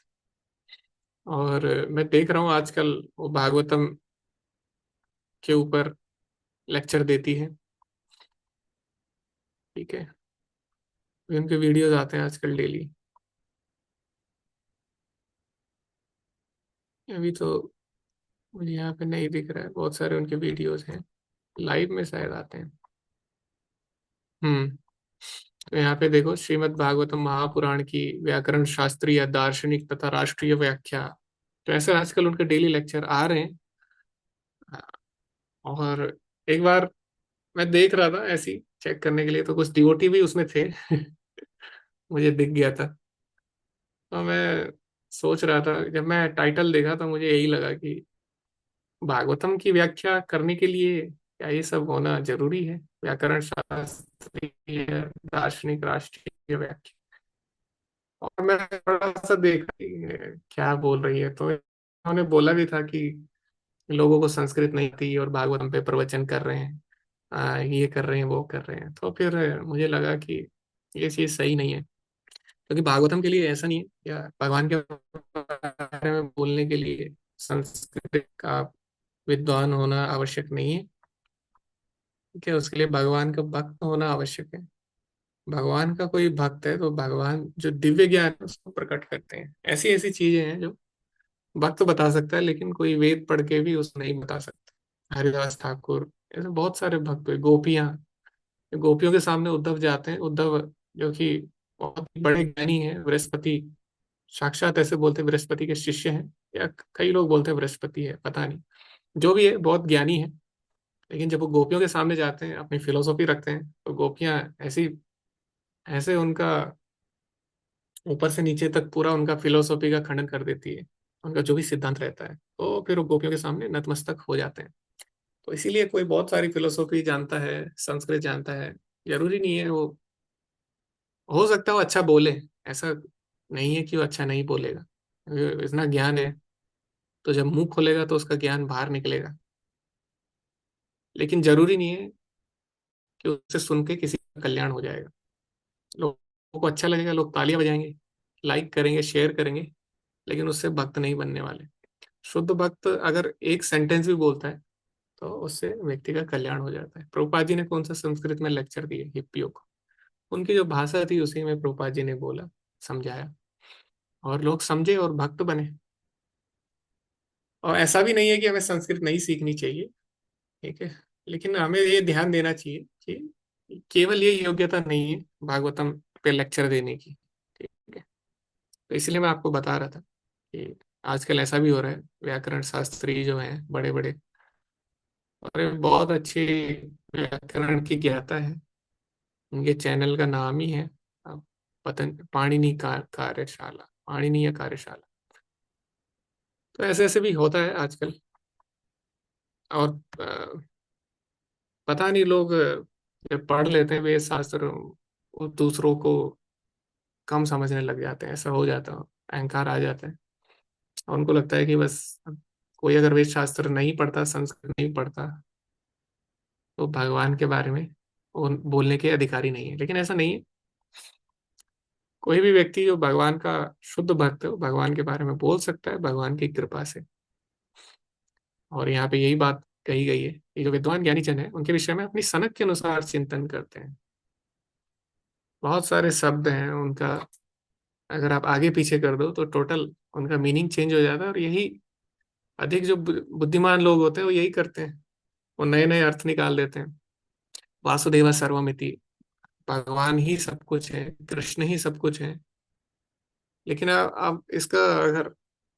और मैं देख रहा हूँ आजकल वो भागवतम के ऊपर लेक्चर देती है। ठीक है। उनके वीडियोज आते हैं आजकल डेली। अभी तो मुझे यहाँ पे नहीं दिख रहा है, बहुत सारे उनके वीडियोज हैं, लाइव में शायद आते हैं। हम्म। तो यहाँ पे देखो, श्रीमद् भागवतम महापुराण की व्याकरण शास्त्रीय, दार्शनिक तथा राष्ट्रीय व्याख्या। तो ऐसे आजकल उनके डेली लेक्चर आ रहे हैं। और एक बार मैं देख रहा था ऐसी चेक करने के लिए, तो कुछ डिवोटी भी उसमें थे। मुझे दिख गया था। तो मैं सोच रहा था, जब मैं टाइटल देखा तो मुझे यही लगा कि भागवतम की व्याख्या करने के लिए क्या ये सब होना जरूरी है? व्याकरण शास्त्रीय, दार्शनिक, राष्ट्रीय व्याख्या। और मैं थोड़ा सा देखा कि क्या बोल रही है, तो उन्होंने बोला भी था कि लोगों को संस्कृत नहीं आती और भागवतम पे प्रवचन कर रहे हैं, ये कर रहे हैं, वो कर रहे हैं। तो फिर मुझे लगा कि ये चीज़ सही नहीं है, क्योंकि भागवतम के लिए ऐसा नहीं है या भगवान के बारे में बोलने के लिए संस्कृत का विद्वान होना आवश्यक नहीं है। ठीक है। उसके लिए भगवान का भक्त होना आवश्यक है। भगवान का कोई भक्त है तो भगवान जो दिव्य ज्ञान है उसको प्रकट करते हैं। ऐसी ऐसी चीजें हैं जो भक्त बता सकता है, लेकिन कोई वेद पढ़ के भी उस नहीं बता सकता। हरिदास ठाकुर, ऐसे बहुत सारे भक्त हुए, गोपियां। गोपियों के सामने उद्धव जाते हैं, उद्धव जो कि बहुत बड़े ज्ञानी हैं, बृहस्पति, साक्षात ऐसे बोलते हैं बृहस्पति के शिष्य हैं, या कई लोग बोलते हैं बृहस्पति है, पता नहीं। जो भी है, बहुत ज्ञानी है। लेकिन जब वो गोपियों के सामने जाते हैं, अपनी फिलोसॉफी रखते हैं, तो गोपियां ऐसी, ऐसे उनका ऊपर से नीचे तक पूरा उनका फिलोसॉफी का खंडन कर देती है, उनका जो भी सिद्धांत रहता है। तो फिर वो गोपियों के सामने नतमस्तक हो जाते हैं। तो इसीलिए कोई बहुत सारी फिलोसॉफी जानता है, संस्कृत जानता है, जरूरी नहीं है वो, हो सकता है वो अच्छा बोले, ऐसा नहीं है कि वो अच्छा नहीं बोलेगा। इतना ज्ञान है, तो जब मुंह खोलेगा तो उसका ज्ञान बाहर निकलेगा। लेकिन जरूरी नहीं है कि उससे सुन के किसी का कल्याण हो जाएगा। लोगों को अच्छा लगेगा, लोग तालियां बजाएंगे, लाइक करेंगे, शेयर करेंगे, लेकिन उससे भक्त नहीं बनने वाले। शुद्ध भक्त अगर एक सेंटेंस भी बोलता है, तो उससे व्यक्ति का कल्याण हो जाता है। प्रभुपाद जी ने कौन सा संस्कृत में लेक्चर दिए हिप्पियों को? उनकी जो भाषा थी उसी में प्रभुपाद जी ने बोला, समझाया, और लोग समझे और भक्त बने। और ऐसा भी नहीं है कि हमें संस्कृत नहीं सीखनी चाहिए। ठीक है। लेकिन हमें ये ध्यान देना चाहिए कि केवल ये योग्यता नहीं है भागवतम पे लेक्चर देने की। ठीक है। तो इसलिए मैं आपको बता रहा था कि आजकल ऐसा भी हो रहा है, व्याकरण शास्त्री जो हैं बड़े बड़े, और ये बहुत अच्छी व्याकरण की ज्ञाता है, उनके चैनल का नाम ही है पतन पाणिनि कार्यशाला, पाणिनीय कार्यशाला। तो ऐसे ऐसे भी होता है आजकल। और पता नहीं, लोग जब पढ़ लेते हैं वेद शास्त्र, वो दूसरों को कम समझने लग जाते हैं, ऐसा हो जाता है, अहंकार आ जाता है। और उनको लगता है कि बस कोई अगर वेद शास्त्र नहीं पढ़ता, संस्कृत नहीं पढ़ता, तो भगवान के बारे में वो बोलने के अधिकारी नहीं है। लेकिन ऐसा नहीं है। कोई भी व्यक्ति जो भगवान का शुद्ध भक्त है वो भगवान के बारे में बोल सकता है भगवान की कृपा से। और यहाँ पे यही बात कही गई है कि जो विद्वान ज्ञानी जन है उनके विषय में अपनी सनक के अनुसार चिंतन करते हैं। बहुत सारे शब्द हैं उनका, अगर आप आगे पीछे कर दो तो टोटल उनका मीनिंग चेंज हो जाता है। और यही अधिक जो बुद्धिमान लोग होते हैं वो यही करते हैं, वो नए नए अर्थ निकाल देते हैं। वासुदेव सर्वमिति, भगवान ही सब कुछ है, कृष्ण ही सब कुछ है। लेकिन आप इसका अगर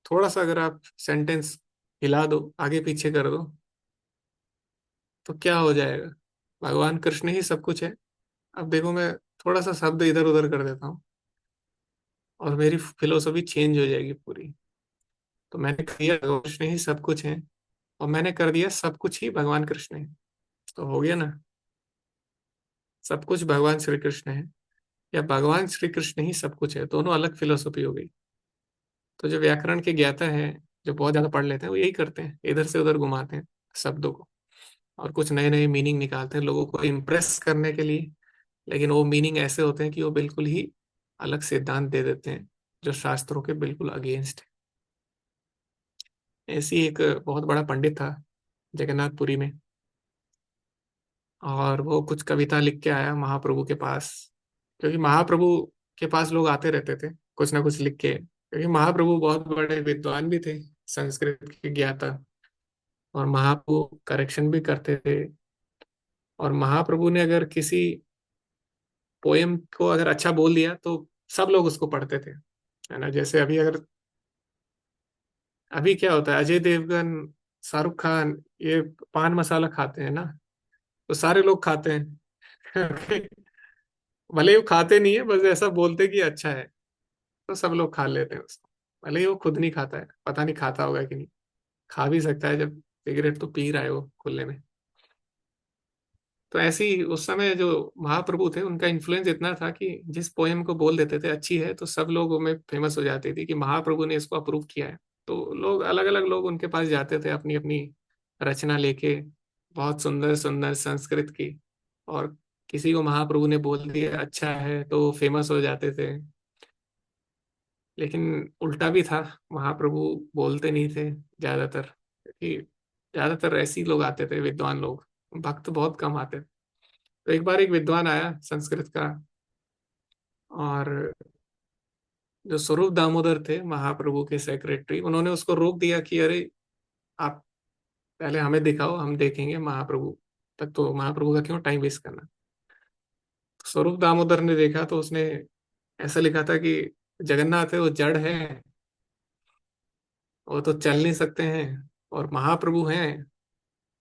थोड़ा सा अगर आप सेंटेंस हिला दो, आगे पीछे कर दो, तो क्या हो जाएगा? भगवान कृष्ण ही सब कुछ है। अब देखो मैं थोड़ा सा शब्द इधर उधर कर देता हूँ और मेरी फिलोसफी चेंज हो जाएगी पूरी। तो मैंने किया भगवान कृष्ण ही सब कुछ है, और मैंने कर दिया सब कुछ ही भगवान कृष्ण है, तो हो गया ना? सब कुछ भगवान श्री कृष्ण है या भगवान श्री कृष्ण ही सब कुछ है, दोनों अलग फिलोसफी हो गई। तो जो व्याकरण के ज्ञाता है, जो बहुत ज्यादा पढ़ लेते हैं, वो यही करते हैं, इधर से उधर घुमाते हैं शब्दों को और कुछ नए नए मीनिंग निकालते हैं लोगों को इम्प्रेस करने के लिए। लेकिन वो मीनिंग ऐसे होते हैं कि वो बिल्कुल ही अलग सिद्धांत दे देते हैं जो शास्त्रों के बिल्कुल अगेंस्ट है। ऐसी एक बहुत बड़ा पंडित था जगन्नाथपुरी में, और वो कुछ कविता लिख के आया महाप्रभु के पास, क्योंकि महाप्रभु के पास लोग आते रहते थे कुछ ना कुछ लिख के, क्योंकि महाप्रभु बहुत बड़े विद्वान भी थे, संस्कृत के ज्ञाता। और महाप्रभु करेक्शन भी करते थे। और महाप्रभु ने अगर किसी पोएम को अगर अच्छा बोल दिया तो सब लोग उसको पढ़ते थे, है ना? जैसे अभी अगर अभी क्या होता है, अजय देवगन, शाहरुख खान ये पान मसाला खाते हैं ना, तो सारे लोग खाते हैं। भले ही वो खाते नहीं है, बस ऐसा बोलते कि अच्छा है, तो सब लोग खा लेते हैं उसको। भले ही वो खुद नहीं खाता है, पता नहीं खाता होगा कि नहीं, खा भी सकता है जब सिगरेट तो पी रहा है वो खुले में। तो ऐसे ही उस समय जो महाप्रभु थे उनका इन्फ्लुएंस इतना था कि जिस पोएम को बोल देते थे अच्छी है, तो सब लोगों में फेमस हो जाती थी कि महाप्रभु ने इसको अप्रूव किया है। तो लोग अलग अलग लोग उनके पास जाते थे अपनी अपनी रचना लेके, बहुत सुंदर सुंदर संस्कृत की। और किसी को महाप्रभु ने बोल दिया अच्छा है तो फेमस हो जाते थे। लेकिन उल्टा भी था, महाप्रभु बोलते नहीं थे ज्यादातर, क्योंकि ज्यादातर ऐसे ही लोग आते थे विद्वान लोग, भक्त बहुत कम आते थे। तो एक बार एक विद्वान आया संस्कृत का, और जो स्वरूप दामोदर थे महाप्रभु के सेक्रेटरी, उन्होंने उसको रोक दिया कि अरे आप पहले हमें दिखाओ, हम देखेंगे महाप्रभु तक, तो महाप्रभु का क्यों टाइम वेस्ट करना। स्वरूप दामोदर ने देखा तो उसने ऐसा लिखा था कि जगन्नाथ है वो जड़ है, वो तो चल नहीं सकते हैं। और महाप्रभु हैं,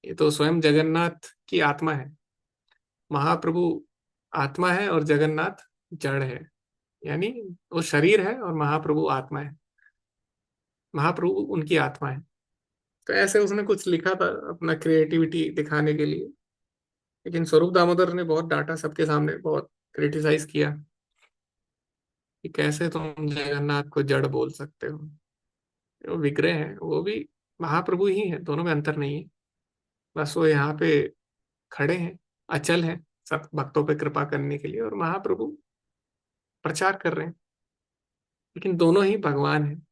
ये तो स्वयं जगन्नाथ की आत्मा है। महाप्रभु आत्मा है और जगन्नाथ जड़ है, यानी वो शरीर है और महाप्रभु आत्मा है, महाप्रभु उनकी आत्मा है। तो ऐसे उसने कुछ लिखा था अपना क्रिएटिविटी दिखाने के लिए। लेकिन स्वरूप दामोदर ने बहुत डांटा सबके सामने, बहुत क्रिटिसाइज किया कि कैसे तुम जगन्नाथ को जड़ बोल सकते हो, वो विग्रह है, वो भी महाप्रभु ही है, दोनों में अंतर नहीं है। बस वो यहाँ पे खड़े हैं, अचल हैं सब भक्तों पे कृपा करने के लिए, और महाप्रभु प्रचार कर रहे हैं। लेकिन दोनों ही भगवान हैं।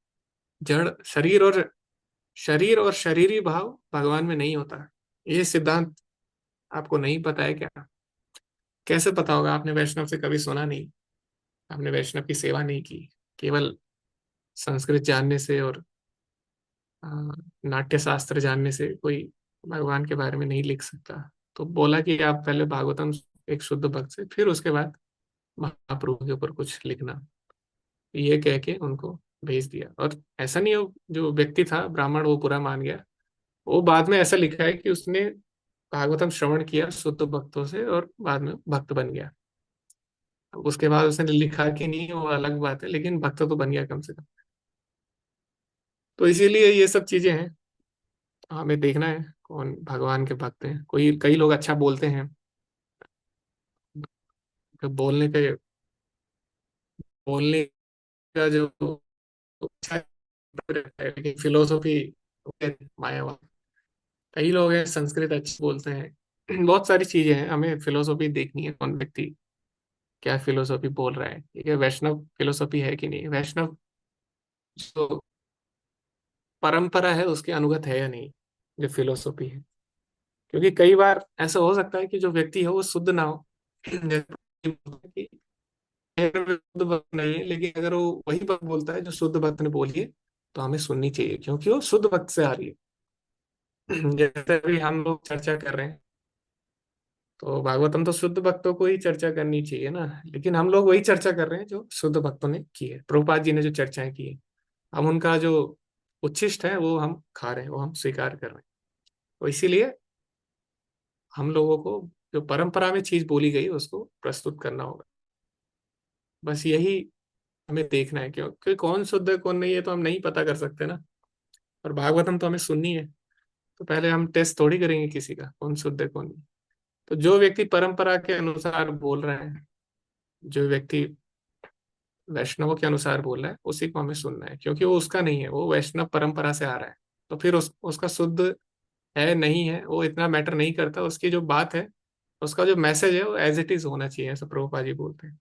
जड़ शरीर और शरीरी भाव भगवान में नहीं होता। ये सिद्धांत आपको नहीं पता है क्या? कैसे पता होगा? आपने वैष्णव से कभी सुना नहीं, आपने वैष्णव की सेवा नहीं की। केवल संस्कृत जानने से और अ, नाट्य शास्त्र जानने से कोई भगवान के बारे में नहीं लिख सकता। तो बोला कि आप पहले भागवतम एक शुद्ध भक्त से, फिर उसके बाद महाप्रभु के ऊपर कुछ लिखना, ये कह के उनको भेज दिया। और ऐसा नहीं हो, जो व्यक्ति था ब्राह्मण वो पूरा मान गया। वो बाद में ऐसा लिखा है कि उसने भागवतम श्रवण किया शुद्ध भक्तों से और बाद में भक्त बन गया। अब उसके बाद उसने लिखा कि नहीं वो अलग बात है, लेकिन भक्त तो बन गया कम से कम। तो इसीलिए ये सब चीजें हैं, हमें देखना है कौन भगवान के भक्त हैं। कोई कई लोग अच्छा बोलते हैं, तो बोलने का जो अच्छा रहता है, लेकिन फिलोसफी मायावाद। कई लोग हैं संस्कृत अच्छी बोलते हैं, बहुत सारी चीजें हैं, हमें फिलोसफी देखनी है कौन व्यक्ति क्या फिलोसॉफी बोल रहा है, ठीक है, वैष्णव फिलोसॉफी है कि नहीं, वैष्णव जो परंपरा है उसके अनुगत है या नहीं जो फिलोसॉफी है। क्योंकि कई बार ऐसा हो सकता है कि जो व्यक्ति है वो शुद्ध ना हो। जैसे कि शुद्ध भक्त नहीं है, लेकिन अगर वो वही बात बोलता है जो शुद्ध भक्त ने बोली है, तो हमें सुननी चाहिए क्योंकि वो शुद्ध भक्त से आ रही है। जैसे अभी हम लोग चर्चा कर रहे हैं, तो भागवतम तो शुद्ध भक्तों को ही चर्चा करनी चाहिए ना, लेकिन हम लोग वही चर्चा कर रहे हैं जो शुद्ध भक्तों ने की है, प्रभुपाद जी ने जो चर्चाएं की है, हम उनका जो उच्छिष्ट है वो हम खा रहे हैं, वो हम स्वीकार कर रहे हैं। तो इसीलिए हम लोगों को जो परंपरा में चीज बोली गई उसको प्रस्तुत करना होगा। बस यही हमें देखना है, क्योंकि कौन शुद्ध है कौन नहीं है तो हम नहीं पता कर सकते ना। और भागवतम तो हमें सुननी है, तो पहले हम टेस्ट थोड़ी करेंगे किसी का कौन शुद्ध है कौन नहीं। तो जो व्यक्ति परंपरा के अनुसार बोल रहे हैं, जो व्यक्ति वैष्णवों के अनुसार बोल रहा है, उसी को हमें सुनना है, क्योंकि वो उसका नहीं है, वो वैष्णव परंपरा से आ रहा है। तो फिर उसका शुद्ध है नहीं है वो इतना मैटर नहीं करता, उसकी जो बात है, उसका जो मैसेज है वो एज इट इज होना चाहिए, ऐसा प्रभुपाद जी बोलते हैं,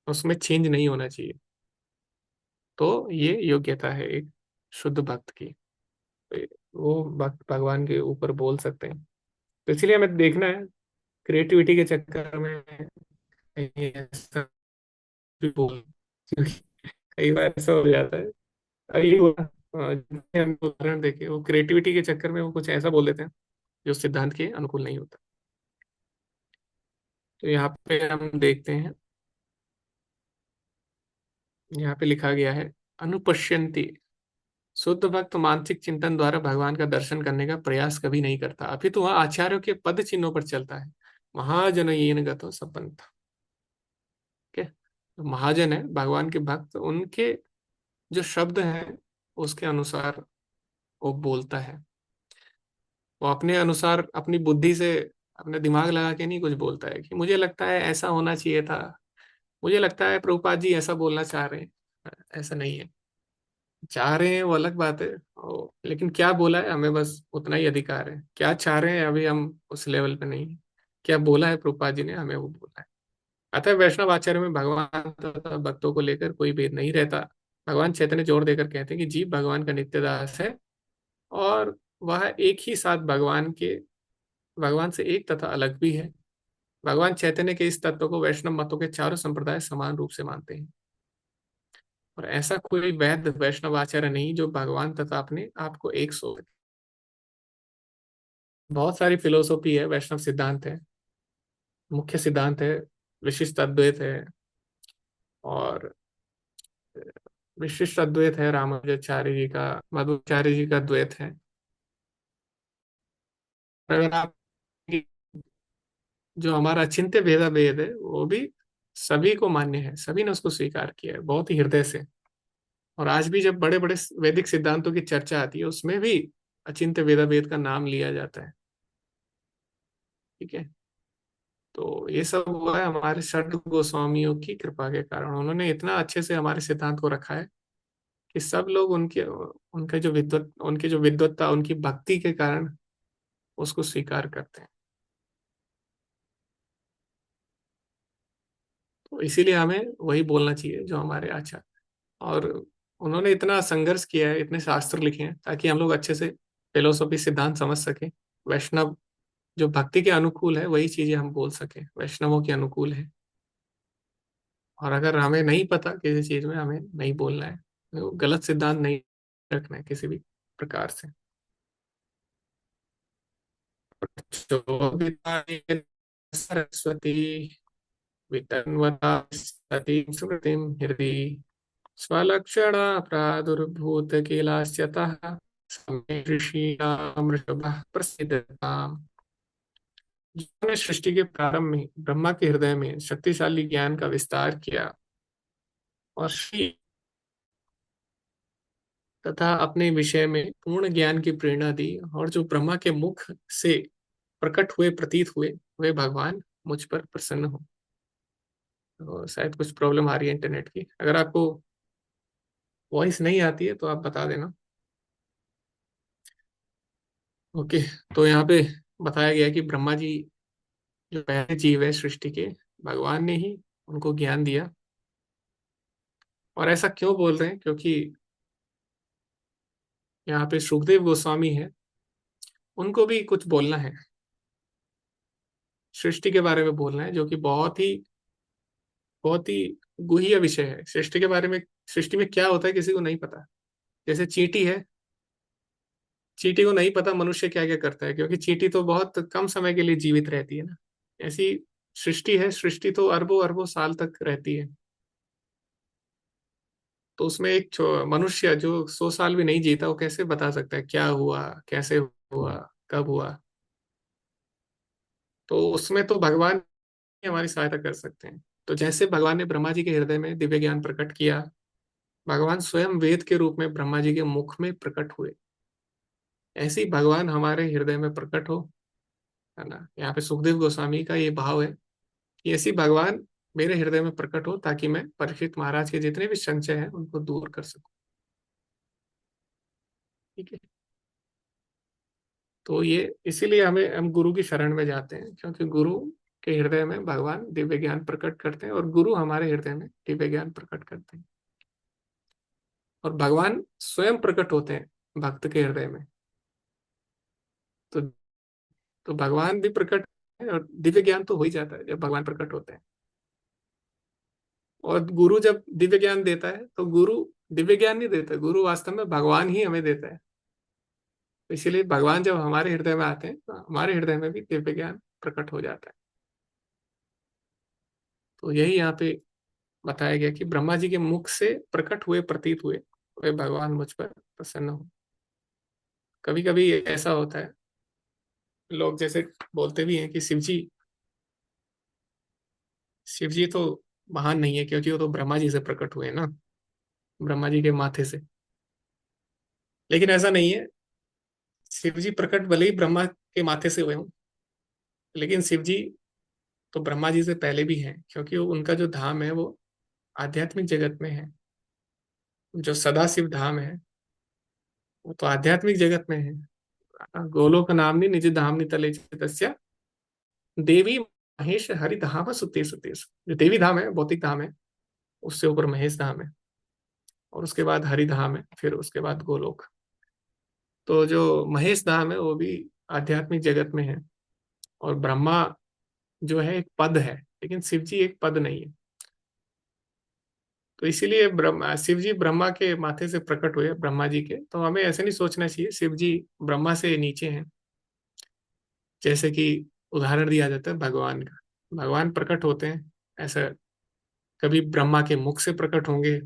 उसमें चेंज नहीं होना चाहिए। तो ये योग्यता है एक शुद्ध भक्त की, तो वो भक्त भगवान के ऊपर बोल सकते हैं। तो इसलिए हमें देखना है क्रिएटिविटी के चक्कर में कहीं ऐसा भी बोल, क्योंकि कई बार ऐसा हो जाता है। यही हुआ, जैसे हम उदाहरण देखे, वो क्रिएटिविटी के चक्कर में वो कुछ ऐसा बोल देते हैं जो सिद्धांत के अनुकूल नहीं होता। तो यहाँ पे हम देखते हैं, यहाँ पे लिखा गया है, अनुपश्यंती, शुद्ध भक्त मानसिक चिंतन द्वारा भगवान का दर्शन करने का प्रयास कभी नहीं करता, अभी तो वह आचार्यों के पद चिन्हों पर चलता है। महाजन गतो संपन्नता। ठीक है, तो महाजन है भगवान के भक्त, उनके जो शब्द हैं उसके अनुसार वो बोलता है। वो अपने अनुसार अपनी बुद्धि से, अपने दिमाग लगा के नहीं कुछ बोलता है कि मुझे लगता है ऐसा होना चाहिए था, मुझे लगता है प्रभुपाद जी ऐसा बोलना चाह रहे हैं। ऐसा नहीं है, चाह रहे हैं वो अलग बात है, लेकिन क्या बोला है हमें बस उतना ही अधिकार है, क्या चाह रहे हैं अभी हम उस लेवल पे नहीं है। क्या बोला है प्रभुपाद जी ने हमें वो बोला है। अतः वैष्णव आचार्य में भगवान तथा भक्तों को लेकर कोई भेद नहीं रहता। भगवान चैतन्य जोर देकर कहते हैं कि जीव भगवान का नित्य दास है, और वह एक ही साथ भगवान से एक तथा अलग भी है। भगवान चैतन्य के इस तत्व को वैष्णव मतों के चारों संप्रदाय समान रूप से मानते हैं, और ऐसा कोई वैध वैष्णव आचार्य नहीं जो भगवान तथा अपने आप को एक सो। बहुत सारी फिलोसॉफी है, वैष्णव सिद्धांत है, मुख्य सिद्धांत है, विशिष्ट अद्वैत है, और विशिष्ट अद्वैत है रामानुजाचार्य जी का, मध्वाचार्य जी का द्वैत है। अगर आप, जो हमारा अचिंत्य भेदा भेद है वो भी सभी को मान्य है, सभी ने उसको स्वीकार किया है बहुत ही हृदय से। और आज भी जब बड़े बड़े वैदिक सिद्धांतों की चर्चा आती है उसमें भी अचिंत्य भेदा भेद का नाम लिया जाता है। ठीक है, तो ये सब हुआ है हमारे षड गोस्वामियों की कृपा के कारण, उन्होंने इतना अच्छे से हमारे सिद्धांत को रखा है कि सब लोग उनके उनके जो विद्वत्ता, उनकी भक्ति के कारण उसको स्वीकार करते हैं। तो इसीलिए हमें वही बोलना चाहिए जो हमारे आचार्य, और उन्होंने इतना संघर्ष किया है, इतने शास्त्र लिखे हैं ताकि हम लोग अच्छे से फिलोसॉफी सिद्धांत समझ सकें। वैष्णव जो भक्ति के अनुकूल है वही चीजें हम बोल सकें, वैष्णवों के अनुकूल है। और अगर हमें नहीं पता किसी चीज में, हमें नहीं बोलना है, तो गलत सिद्धांत नहीं रखना है किसी भी प्रकार से। चोदितानि सरस्वती वितन्वता सतीं स्मृतिं हृदि स्वलक्षणा प्रादुर्भूतकेलास्यतः सम्ये ऋषीणामृषभः प्रसीदताम्। जिन्होंने सृष्टि के प्रारंभ में ब्रह्मा के हृदय में शक्तिशाली ज्ञान का विस्तार किया, और श्री तथा अपने विषय में पूर्ण ज्ञान की प्रेरणा दी, और जो ब्रह्मा के मुख से प्रकट हुए प्रतीत हुए, वे भगवान मुझ पर प्रसन्न हो। तो शायद कुछ प्रॉब्लम आ रही है इंटरनेट की, अगर आपको वॉइस नहीं आती है तो आप बता देना। ओके, तो यहाँ पे बताया गया कि ब्रह्मा जी जो पहले जीव है सृष्टि के, भगवान ने ही उनको ज्ञान दिया। और ऐसा क्यों बोल रहे हैं? क्योंकि यहाँ पे सुखदेव गोस्वामी है, उनको भी कुछ बोलना है, सृष्टि के बारे में बोलना है, जो कि बहुत ही गुह्य विषय है। सृष्टि के बारे में, सृष्टि में क्या होता है किसी को नहीं पता। जैसे चींटी है, चींटी को नहीं पता मनुष्य क्या क्या करता है, क्योंकि चींटी तो बहुत कम समय के लिए जीवित रहती है ना। ऐसी सृष्टि है, सृष्टि तो अरबों अरबों साल तक रहती है। तो उसमें एक मनुष्य जो 100 साल भी नहीं जीता, वो कैसे बता सकता है क्या हुआ, कैसे हुआ, कब हुआ? तो उसमें तो भगवान ही हमारी सहायता कर सकते हैं। तो जैसे भगवान ने ब्रह्मा जी के हृदय में दिव्य ज्ञान प्रकट किया, भगवान स्वयं वेद के रूप में ब्रह्मा जी के मुख में प्रकट हुए, ऐसे ही भगवान हमारे हृदय में प्रकट हो, है ना। यहाँ पे सुखदेव गोस्वामी का ये भाव है कि ऐसी भगवान मेरे हृदय में प्रकट हो, ताकि मैं परीक्षित महाराज के जितने भी संशय हैं उनको दूर कर सकूं। ठीक है। तो ये इसीलिए हम गुरु की शरण में जाते हैं, क्योंकि गुरु के हृदय में भगवान दिव्य ज्ञान प्रकट करते हैं, और गुरु हमारे हृदय में दिव्य ज्ञान प्रकट करते हैं। और भगवान स्वयं प्रकट होते हैं भक्त के हृदय में। तो भगवान भी प्रकट है, और दिव्य ज्ञान तो हो ही जाता है जब भगवान प्रकट होते हैं। और गुरु जब दिव्य ज्ञान देता है, तो गुरु दिव्य ज्ञान नहीं देता, गुरु वास्तव में भगवान ही हमें देता है। तो इसीलिए भगवान जब हमारे हृदय में आते हैं, तो हमारे हृदय में भी दिव्य ज्ञान प्रकट हो जाता है। तो यही यहाँ पे बताया गया कि ब्रह्मा जी के मुख से प्रकट हुए, प्रतीत हुए, वे भगवान मुझ पर प्रसन्न हो। कभी कभी ऐसा होता है, लोग जैसे बोलते भी हैं कि शिव जी तो महान नहीं है, क्योंकि वो तो ब्रह्मा जी से प्रकट हुए ना, ब्रह्मा जी के माथे से। लेकिन ऐसा नहीं है। शिव जी प्रकट भले ही ब्रह्मा के माथे से हुए हों, लेकिन शिव जी तो ब्रह्मा जी से पहले भी हैं, क्योंकि उनका जो धाम है वो आध्यात्मिक जगत में है। जो सदाशिव धाम है वो तो आध्यात्मिक जगत में है। गोलोक नामनी निज धामनी तले तस्या देवी महेश हरि धाम सुतेश सुतेश। जो देवी धाम है, भौतिक धाम है, उससे ऊपर महेश धाम है, और उसके बाद हरि धाम है, फिर उसके बाद गोलोक। तो जो महेश धाम है वो भी आध्यात्मिक जगत में है। और ब्रह्मा जो है एक पद है, लेकिन शिव जी एक पद नहीं है। तो इसीलिए ब्रह्मा, शिव जी ब्रह्मा के माथे से प्रकट हुए, ब्रह्मा जी के। तो हमें ऐसे नहीं सोचना चाहिए शिव जी ब्रह्मा से नीचे हैं। जैसे कि उदाहरण दिया जाता है भगवान का, भगवान प्रकट होते हैं, ऐसा कभी ब्रह्मा के मुख से प्रकट होंगे,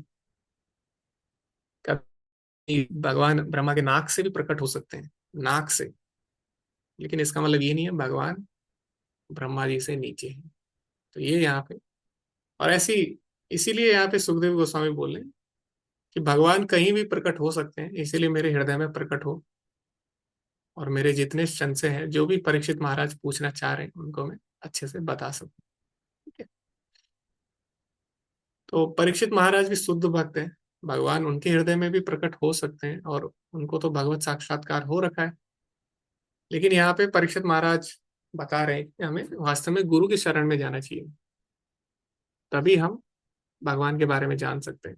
कभी भगवान ब्रह्मा के नाक से भी प्रकट हो सकते हैं, नाक से। लेकिन इसका मतलब ये नहीं है भगवान ब्रह्मा जी से नीचे है। तो ये यहाँ पे, और ऐसी, इसीलिए यहाँ पे सुखदेव गोस्वामी बोले कि भगवान कहीं भी प्रकट हो सकते हैं, इसीलिए मेरे हृदय में प्रकट हो, और मेरे जितने संशय हैं, जो भी परीक्षित महाराज पूछना चाह रहे हैं, उनको मैं अच्छे से बता सकूं। ठीक है। तो परीक्षित महाराज भी शुद्ध भक्त हैं, भगवान उनके हृदय में भी प्रकट हो सकते हैं, और उनको तो भगवत साक्षात्कार हो रखा है। लेकिन यहाँ पे परीक्षित महाराज बता रहे हैं कि हमें वास्तव में गुरु की शरण में जाना चाहिए, तभी हम भगवान के बारे में जान सकते हैं।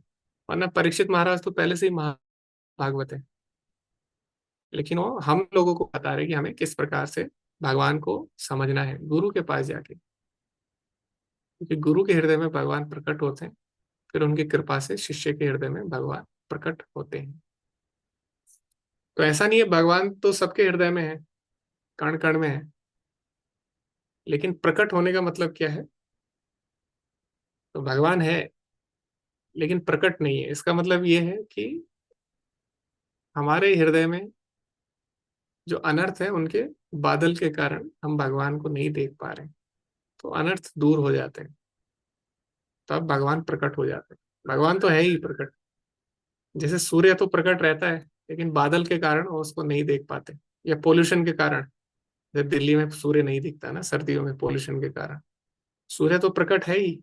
वरना परीक्षित महाराज तो पहले से ही महाभागवत है, लेकिन वो हम लोगों को बता रहे कि हमें किस प्रकार से भगवान को समझना है गुरु के पास जाके। क्योंकि गुरु के हृदय में भगवान प्रकट होते हैं, फिर उनकी कृपा से शिष्य के हृदय में भगवान प्रकट होते हैं। तो ऐसा नहीं है, भगवान तो सबके हृदय में है, कण कण में है। लेकिन प्रकट होने का मतलब क्या है? तो भगवान है, लेकिन प्रकट नहीं है। इसका मतलब ये है कि हमारे हृदय में जो अनर्थ है, उनके बादल के कारण हम भगवान को नहीं देख पा रहे हैं। तो अनर्थ दूर हो जाते हैं, तब भगवान प्रकट हो जाते हैं। भगवान तो है ही प्रकट। जैसे सूर्य तो प्रकट रहता है, लेकिन बादल के कारण वो उसको नहीं देख पाते, या पोल्यूशन के कारण। जब दिल्ली में सूर्य नहीं दिखता ना सर्दियों में, पोल्यूशन के कारण। सूर्य तो प्रकट है ही।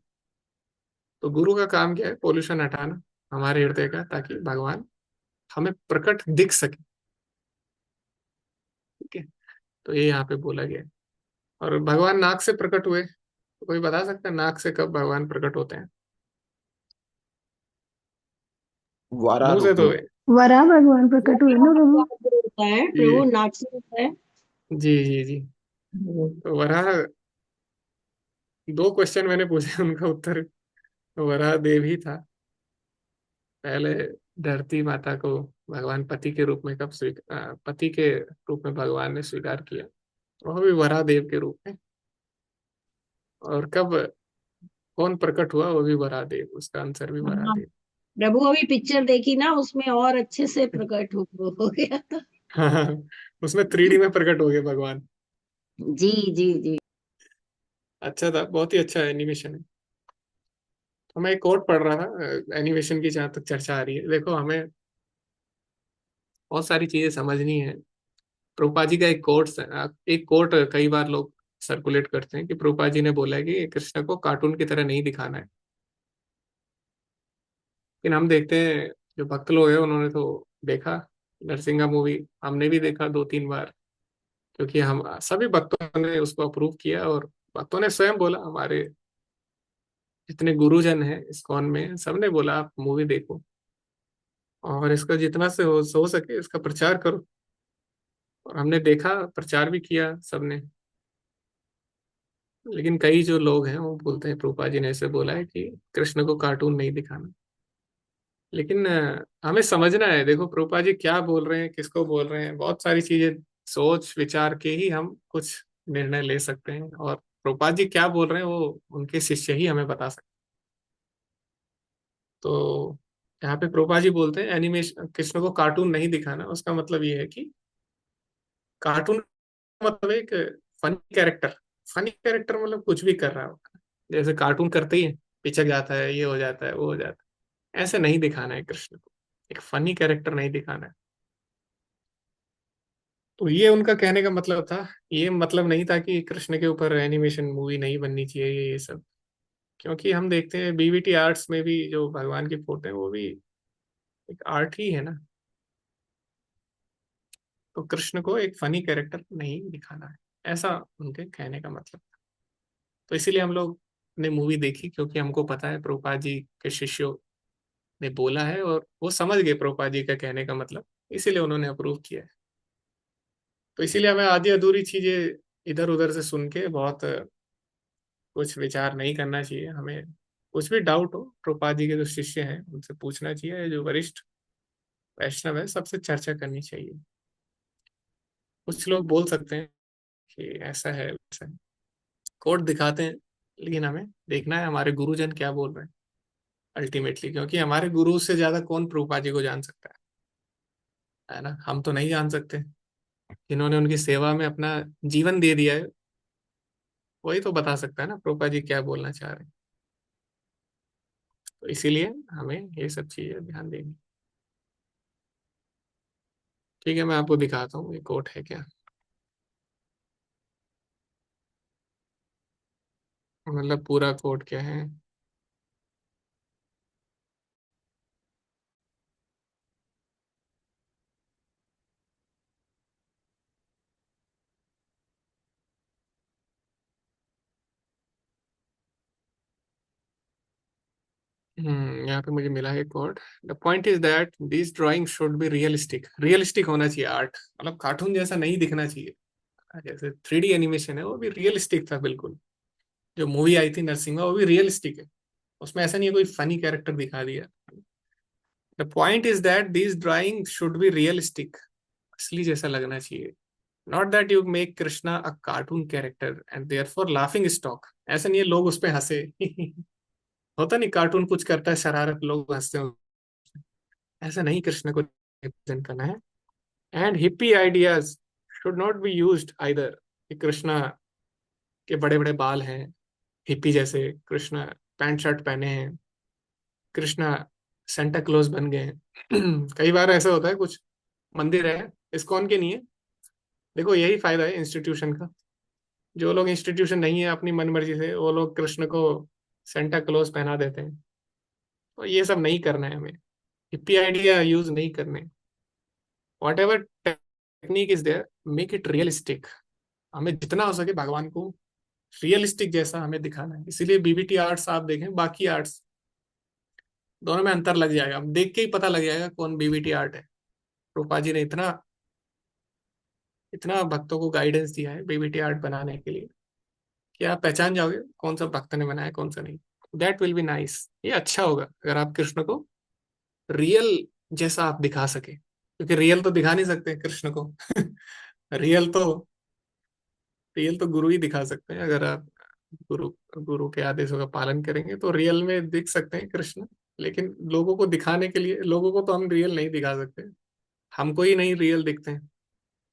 तो गुरु का काम क्या है? पोल्यूशन हटाना हमारे हृदय का, ताकि भगवान हमें प्रकट दिख सके। ठीक है। तो ये यहाँ पे बोला गया है। और भगवान नाक से प्रकट हुए, कोई बता सकता है नाक से कब भगवान प्रकट होते हैं? वाराह मुंह से रूप तो। में। वराह भगवान प्रकट हुए ना प्रभु। होता है प्रभु, जी नाक से होता है। जी जी जी। तो वराह, दो क्वेश्चन मैंने पूछे, उनका उत्तर वराह देव ही था। पहले धरती माता को भगवान पति के रूप में कब पति के रूप में भगवान ने स्वीकार किया, वह भी वराह देव के रूप में। और कब कौन प्रकट हुआ, वो भी वराह देव, उसका आंसर भी वराह हाँ देव। प्रभु, अभी पिक्चर देखी ना, उसमें और अच्छे से प्रकट हो गया था। हाँ, उसमें 3D में प्रकट हो गए भगवान। जी जी जी। अच्छा था, बहुत ही अच्छा एनिमेशन है। तो मैं एक कोट पढ़ रहा था, एनिमेशन की जहाँ तक चर्चा आ रही है, देखो हमें बहुत सारी चीजें समझनी है। प्रभुपा जी का एक कोट कई बार लोग सर्कुलेट करते हैं कि प्रभुपा जी ने बोला है कि कृष्ण को कार्टून की तरह नहीं दिखाना है। लेकिन हम देखते हैं, जो भक्त लोग हैं उन्होंने तो देखा नरसिंहा मूवी, हमने भी देखा 2-3 बार, क्योंकि हम सभी भक्तों ने उसको अप्रूव किया, और भक्तों ने स्वयं बोला, हमारे जितने गुरुजन हैं इस्कॉन में सबने बोला आप मूवी देखो, और इसका जितना से हो सके इसका प्रचार करो। और हमने देखा, प्रचार भी किया सबने। लेकिन कई जो लोग हैं वो बोलते हैं प्रभुपा जी ने ऐसे बोला है कि कृष्ण को कार्टून नहीं दिखाना। लेकिन हमें समझना है, देखो प्रभुपा जी क्या बोल रहे हैं, किसको बोल रहे हैं, बहुत सारी चीजें सोच विचार के ही हम कुछ निर्णय ले सकते हैं। और प्रभुपा जी क्या बोल रहे हैं वो उनके शिष्य ही हमें बता सकते हैं। तो यहाँ पे प्रभुपा जी बोलते हैं एनिमेशन, कृष्ण को कार्टून नहीं दिखाना, उसका मतलब ये है कि कार्टून मतलब एक फनी कैरेक्टर। फनी कैरेक्टर मतलब कुछ भी कर रहा होगा, जैसे कार्टून करते ही है, पिचक जाता है, ये हो जाता है, वो हो जाता है, ऐसे नहीं दिखाना है कृष्ण को। एक फनी कैरेक्टर नहीं दिखाना है। तो ये उनका कहने का मतलब था। ये मतलब नहीं था कि कृष्ण के ऊपर एनिमेशन मूवी नहीं बननी चाहिए, ये सब। क्योंकि हम देखते हैं बीवीटी आर्ट्स में भी जो भगवान की फोटो है वो भी एक आर्ट ही है ना। तो कृष्ण को एक फनी कैरेक्टर नहीं दिखाना है, ऐसा उनके कहने का मतलब। तो इसीलिए हम लोग ने मूवी देखी, क्योंकि हमको पता है प्रभुपाद जी के शिष्यों ने बोला है, और वो समझ गए प्रभुपाद जी का कहने का मतलब, इसीलिए उन्होंने अप्रूव किया है। तो इसीलिए हमें आधी अधूरी चीजें इधर उधर से सुन के बहुत कुछ विचार नहीं करना चाहिए। हमें कुछ भी डाउट हो, प्रभुपाद जी के जो शिष्य हैं उनसे पूछना चाहिए, जो वरिष्ठ वैष्णव है सबसे चर्चा करनी चाहिए। कुछ लोग बोल सकते हैं कि ऐसा है वैसा है, कोड दिखाते हैं, लेकिन हमें देखना है हमारे गुरुजन क्या बोल रहे हैं अल्टीमेटली। क्योंकि हमारे गुरु से ज्यादा कौन प्रभुपाद जी को जान सकता है ना? हम तो नहीं जान सकते। जिन्होंने उनकी सेवा में अपना जीवन दे दिया है, वही तो बता सकता है ना प्रभुपाद जी क्या बोलना चाह रहे हैं। तो इसीलिए हमें ये सब चीजें ध्यान देंगे। ठीक है, मैं आपको दिखाता हूँ ये कोट है क्या, मतलब पूरा कोट क्या है। यहाँ पे मुझे मिला है code. The point is that this drawing should be realistic. Realistic होना चाहिए आर्ट, मतलब कार्टून जैसा नहीं दिखना चाहिए। जैसे 3D एनिमेशन है वो भी रियलिस्टिक था बिल्कुल। जो मूवी आई थी नरसिम्हा वो भी रियलिस्टिक है, उसमें ऐसा नहीं है कोई फनी कैरेक्टर दिखा दिया। The point is that this drawing should be realistic, असली जैसा लगना चाहिए। Not that you make Krishna a cartoon character and there for laughing stock. ऐसा नहीं है लोग उस पे हंसे। होता नहीं, कार्टून कुछ करता है शरारत, लोग हंसते हैं। ऐसा नहीं कृष्ण को रिप्रेजेंट करना है। And hippie ideas should not be used either, कि कृष्णा के बड़े बड़े बाल हैं हिप्पी जैसे, कृष्णा पैंट शर्ट पहने हैं, कृष्णा सेंटा क्लॉज बन गए हैं। कई बार ऐसा होता है, कुछ मंदिर है इस्कॉन के नहीं है। देखो यही फायदा है इंस्टीट्यूशन का। जो लोग इंस्टीट्यूशन नहीं है अपनी मन मर्जी से, वो लोग कृष्ण को सेंटा क्लॉज पहना देते हैं। तो ये सब नहीं करना है हमें, हिप्पी आइडिया यूज नहीं करने। Whatever technique is there, make it realistic. हमें जितना हो सके भगवान को रियलिस्टिक जैसा हमें दिखाना है। इसीलिए बीबीटी आर्ट्स आप देखें, बाकी आर्ट्स दोनों में अंतर लग जाएगा, देख के ही पता लग जाएगा कौन बीबीटी आर्ट है। रूपा जी ने इतना इतना भक्तों को गाइडेंस दिया है बीबीटी आर्ट बनाने के लिए कि आप पहचान जाओगे कौन सा भक्त ने बनाया कौन सा नहीं। That will be nice. ये अच्छा होगा अगर आप कृष्ण को रियल जैसा आप दिखा सके, क्योंकि रियल तो दिखा नहीं सकते कृष्ण को। रियल तो रियल तो गुरु ही दिखा सकते हैं। अगर आप गुरु गुरु के आदेशों का पालन करेंगे तो रियल में दिख सकते हैं कृष्ण। लेकिन लोगों को दिखाने के लिए, लोगों को तो हम रियल नहीं दिखा सकते, हमको ही नहीं रियल दिखते हैं,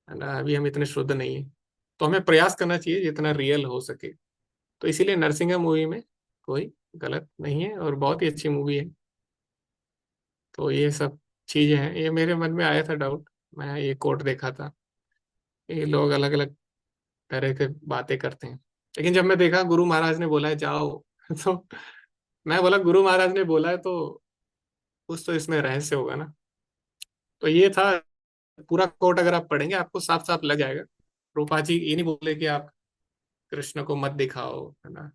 है ना। अभी हम इतने शुद्ध नहीं है, तो हमें प्रयास करना चाहिए जितना रियल हो सके। तो इसीलिए नरसिंहा मूवी में कोई गलत नहीं है और बहुत ही अच्छी मूवी है। तो ये सब चीजें हैं, ये मेरे मन में आया था डाउट। मैं ये कोट देखा था, ये लोग अलग अलग तरह के बातें करते हैं, लेकिन जब मैं देखा गुरु महाराज ने बोला है जाओ तो मैं बोला गुरु महाराज ने बोला है तो कुछ तो इसमें रहस्य होगा ना। तो ये था। पूरा कोट अगर आप पढ़ेंगे आपको साफ साफ लग जाएगा। रूपा जी ये नहीं बोले कि आप कृष्ण को मत दिखाओ, है ना।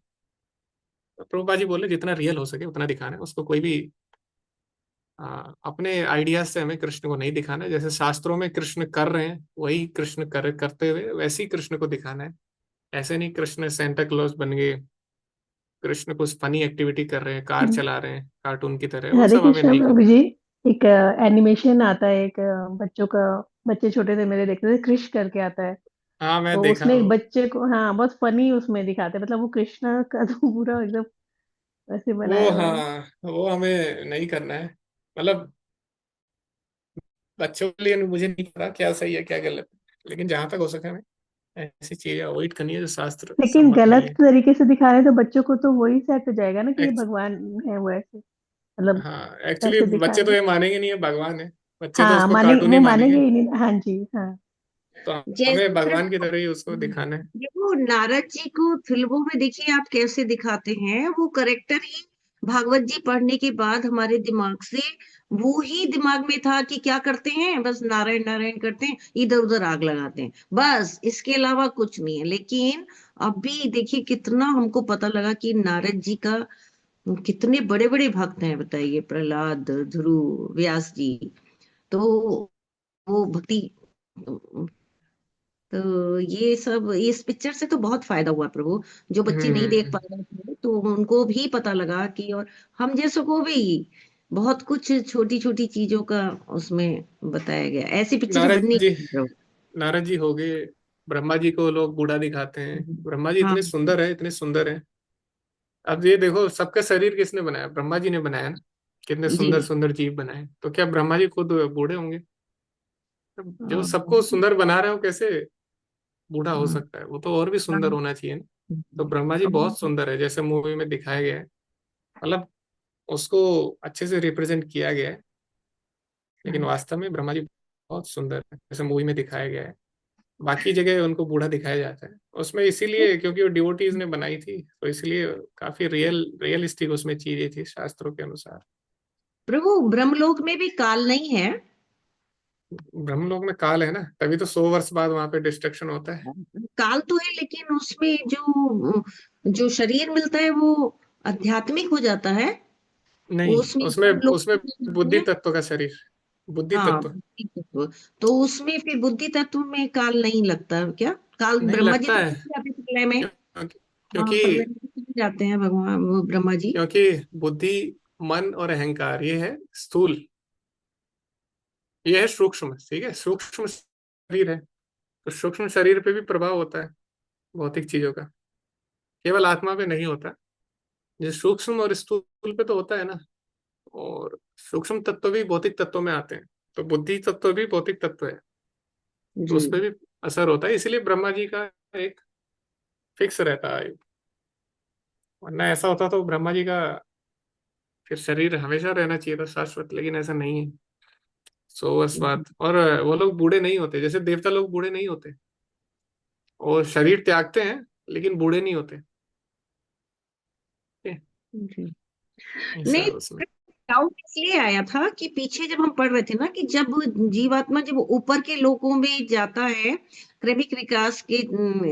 तो प्रभुपा जी बोले जितना रियल हो सके उतना दिखाना है उसको। कोई भी अपने आइडियाज से हमें कृष्ण को नहीं दिखाना है। जैसे शास्त्रों में कृष्ण कर रहे हैं वही कृष्ण करते हुए वैसे ही कृष्ण को दिखाना है। ऐसे नहीं कृष्ण सेंटा क्लॉज बन गए, कृष्ण कुछ फनी एक्टिविटी कर रहे हैं, कार चला रहे हैं कार्टून की तरह, वो हरे सब हमें कृष्ण नहीं प्रभु करना। जी, एक एनिमेशन आता है, एक बच्चों का, बच्चे छोटे थे मेरे देखते थे, कृष करके आता है। हाँ मैं तो देखा उसमें एक वो। बच्चे को, हाँ, बहुत फनी उसमें दिखाते हैं, मतलब वो कृष्णा का तो पूरा एकदम वैसे वो बनाया हुआ है। हाँ वो हमें नहीं करना है। मतलब बच्चों के लिए मुझे नहीं पता क्या सही है क्या गलत है, लेकिन जहां तक हो सके हमें ऐसी चीजें अवॉइड करनी है जो शास्त्र लेकिन सम्मत नहीं गलत है। तरीके से दिखा रहे हैं तो बच्चों को तो वही सेट हो जाएगा ना कि ये Act- भगवान है, वो ऐसे, मतलब हाँ एक्चुअली ऐसे दिखा बच्चे रहे तो हैं। ये मानेंगे नहीं है भगवान है, बच्चे तो हाँ, उसको मानेंगे, कार्टून ही वो मानेंगे। मानेंगे ही नहीं, हाँ जी, हाँ। तो हमें जैसे भगवान की तरह ही उसको दिखाना है। देखो नारद जी को फिल्मों में देखिए आप कैसे दिखाते हैं, वो करेक्टर ही भागवत जी पढ़ने के बाद हमारे दिमाग से वो ही दिमाग में था कि क्या करते हैं, बस नारायण नारायण करते हैं, इधर उधर आग लगाते हैं, बस इसके अलावा कुछ नहीं है। लेकिन अभी देखिए कितना हमको पता लगा कि नारद जी का कितने बड़े बड़े भक्त हैं, बताइए, प्रहलाद, ध्रुव, व्यास जी। तो वो भक्ति, तो ये सब इस पिक्चर से तो बहुत फायदा हुआ प्रभु। जो बच्चे नहीं देख पा हम्म। रहे थे तो उनको भी पता लगा कि, और हम जैसों को भी बहुत कुछ छोटी छोटी चीजों का उसमें बताया गया। ऐसी पिक्चरें नारद बननी जी, चाहिए प्रभु। नारद जी हो गए। ब्रह्मा जी को लोग बूढ़ा दिखाते हैं, ब्रह्मा जी हाँ इतने सुंदर है इतने सुंदर है। अब ये देखो सबका शरीर किसने बनाया, ब्रह्मा जी ने बनाया ना। कितने जी। सुंदर सुंदर जीव बनाए, तो क्या ब्रह्मा जी खुद बूढ़े होंगे? जो हाँ सबको सुंदर बना रहे हो कैसे बूढ़ा हो हाँ सकता है? वो तो और भी सुंदर होना चाहिए ना। तो ब्रह्मा जी हाँ। बहुत सुंदर है जैसे मूवी में दिखाया गया है। मतलब उसको अच्छे से रिप्रेजेंट किया गया है, लेकिन वास्तव में ब्रह्मा जी बहुत सुंदर है जैसे मूवी में दिखाया गया है। बाकी जगह उनको बूढ़ा दिखाया जाता है उसमें, इसीलिए क्योंकि वो डिवोटीज ने बनाई थी, तो इसलिए काफी रियलिस्टिक उसमें चीजें थी शास्त्रों के अनुसार। प्रभु ब्रह्मलोक में भी काल नहीं है? ब्रह्मलोक में काल है ना, तभी तो 100 वर्ष बाद वहां पे डिस्ट्रक्शन होता है। काल तो है, लेकिन उसमें जो जो शरीर मिलता है वो आध्यात्मिक हो जाता है। नहीं, उसमें उसमें सब लोग उसमें बुद्धि तत्व का शरीर, बुद्धि हाँ तत्व बुद्धि तत्व। तो उसमें फिर बुद्धि तत्व में काल नहीं लगता क्या? काल नहीं ब्रह्मा जी लगता तो है। चले जाते हैं प्रलय में। क्योंकि हाँ, क्योंकि प्रलय में तो चले जाते हैं भगवान, वो ब्रह्मा जी। क्योंकि बुद्धि, मन और अहंकार ये है स्थूल, ये है सूक्ष्म, ठीक है, सूक्ष्म शरीर है। तो सूक्ष्म शरीर पे भी प्रभाव होता है भौतिक चीजों का, केवल आत्मा पे नहीं होता। जैसे सूक्ष्म और स्थूल पे तो होता है ना। और सूक्ष्म तत्व भी भौतिक तत्व में आते हैं, तो बुद्धि तत्व भी भौतिक तत्व है, तो जी। उस पर भी असर होता है। इसीलिए ब्रह्मा जी का एक फिक्स रहता है, वरना ऐसा होता तो ब्रह्मा जी का फिर शरीर हमेशा रहना चाहिए था शाश्वत, लेकिन ऐसा नहीं है। 100 वर्ष बाद, और वो लोग बूढ़े नहीं होते जैसे देवता लोग बूढ़े नहीं होते, और शरीर त्यागते हैं लेकिन बूढ़े नहीं होते। ठीक जी। है? ऐसा नहीं, है उसमें। डाउट इसलिए आया था कि पीछे जब हम पढ़ रहे थे ना कि जब जीवात्मा जब ऊपर के लोकों में जाता है क्रमिक विकास के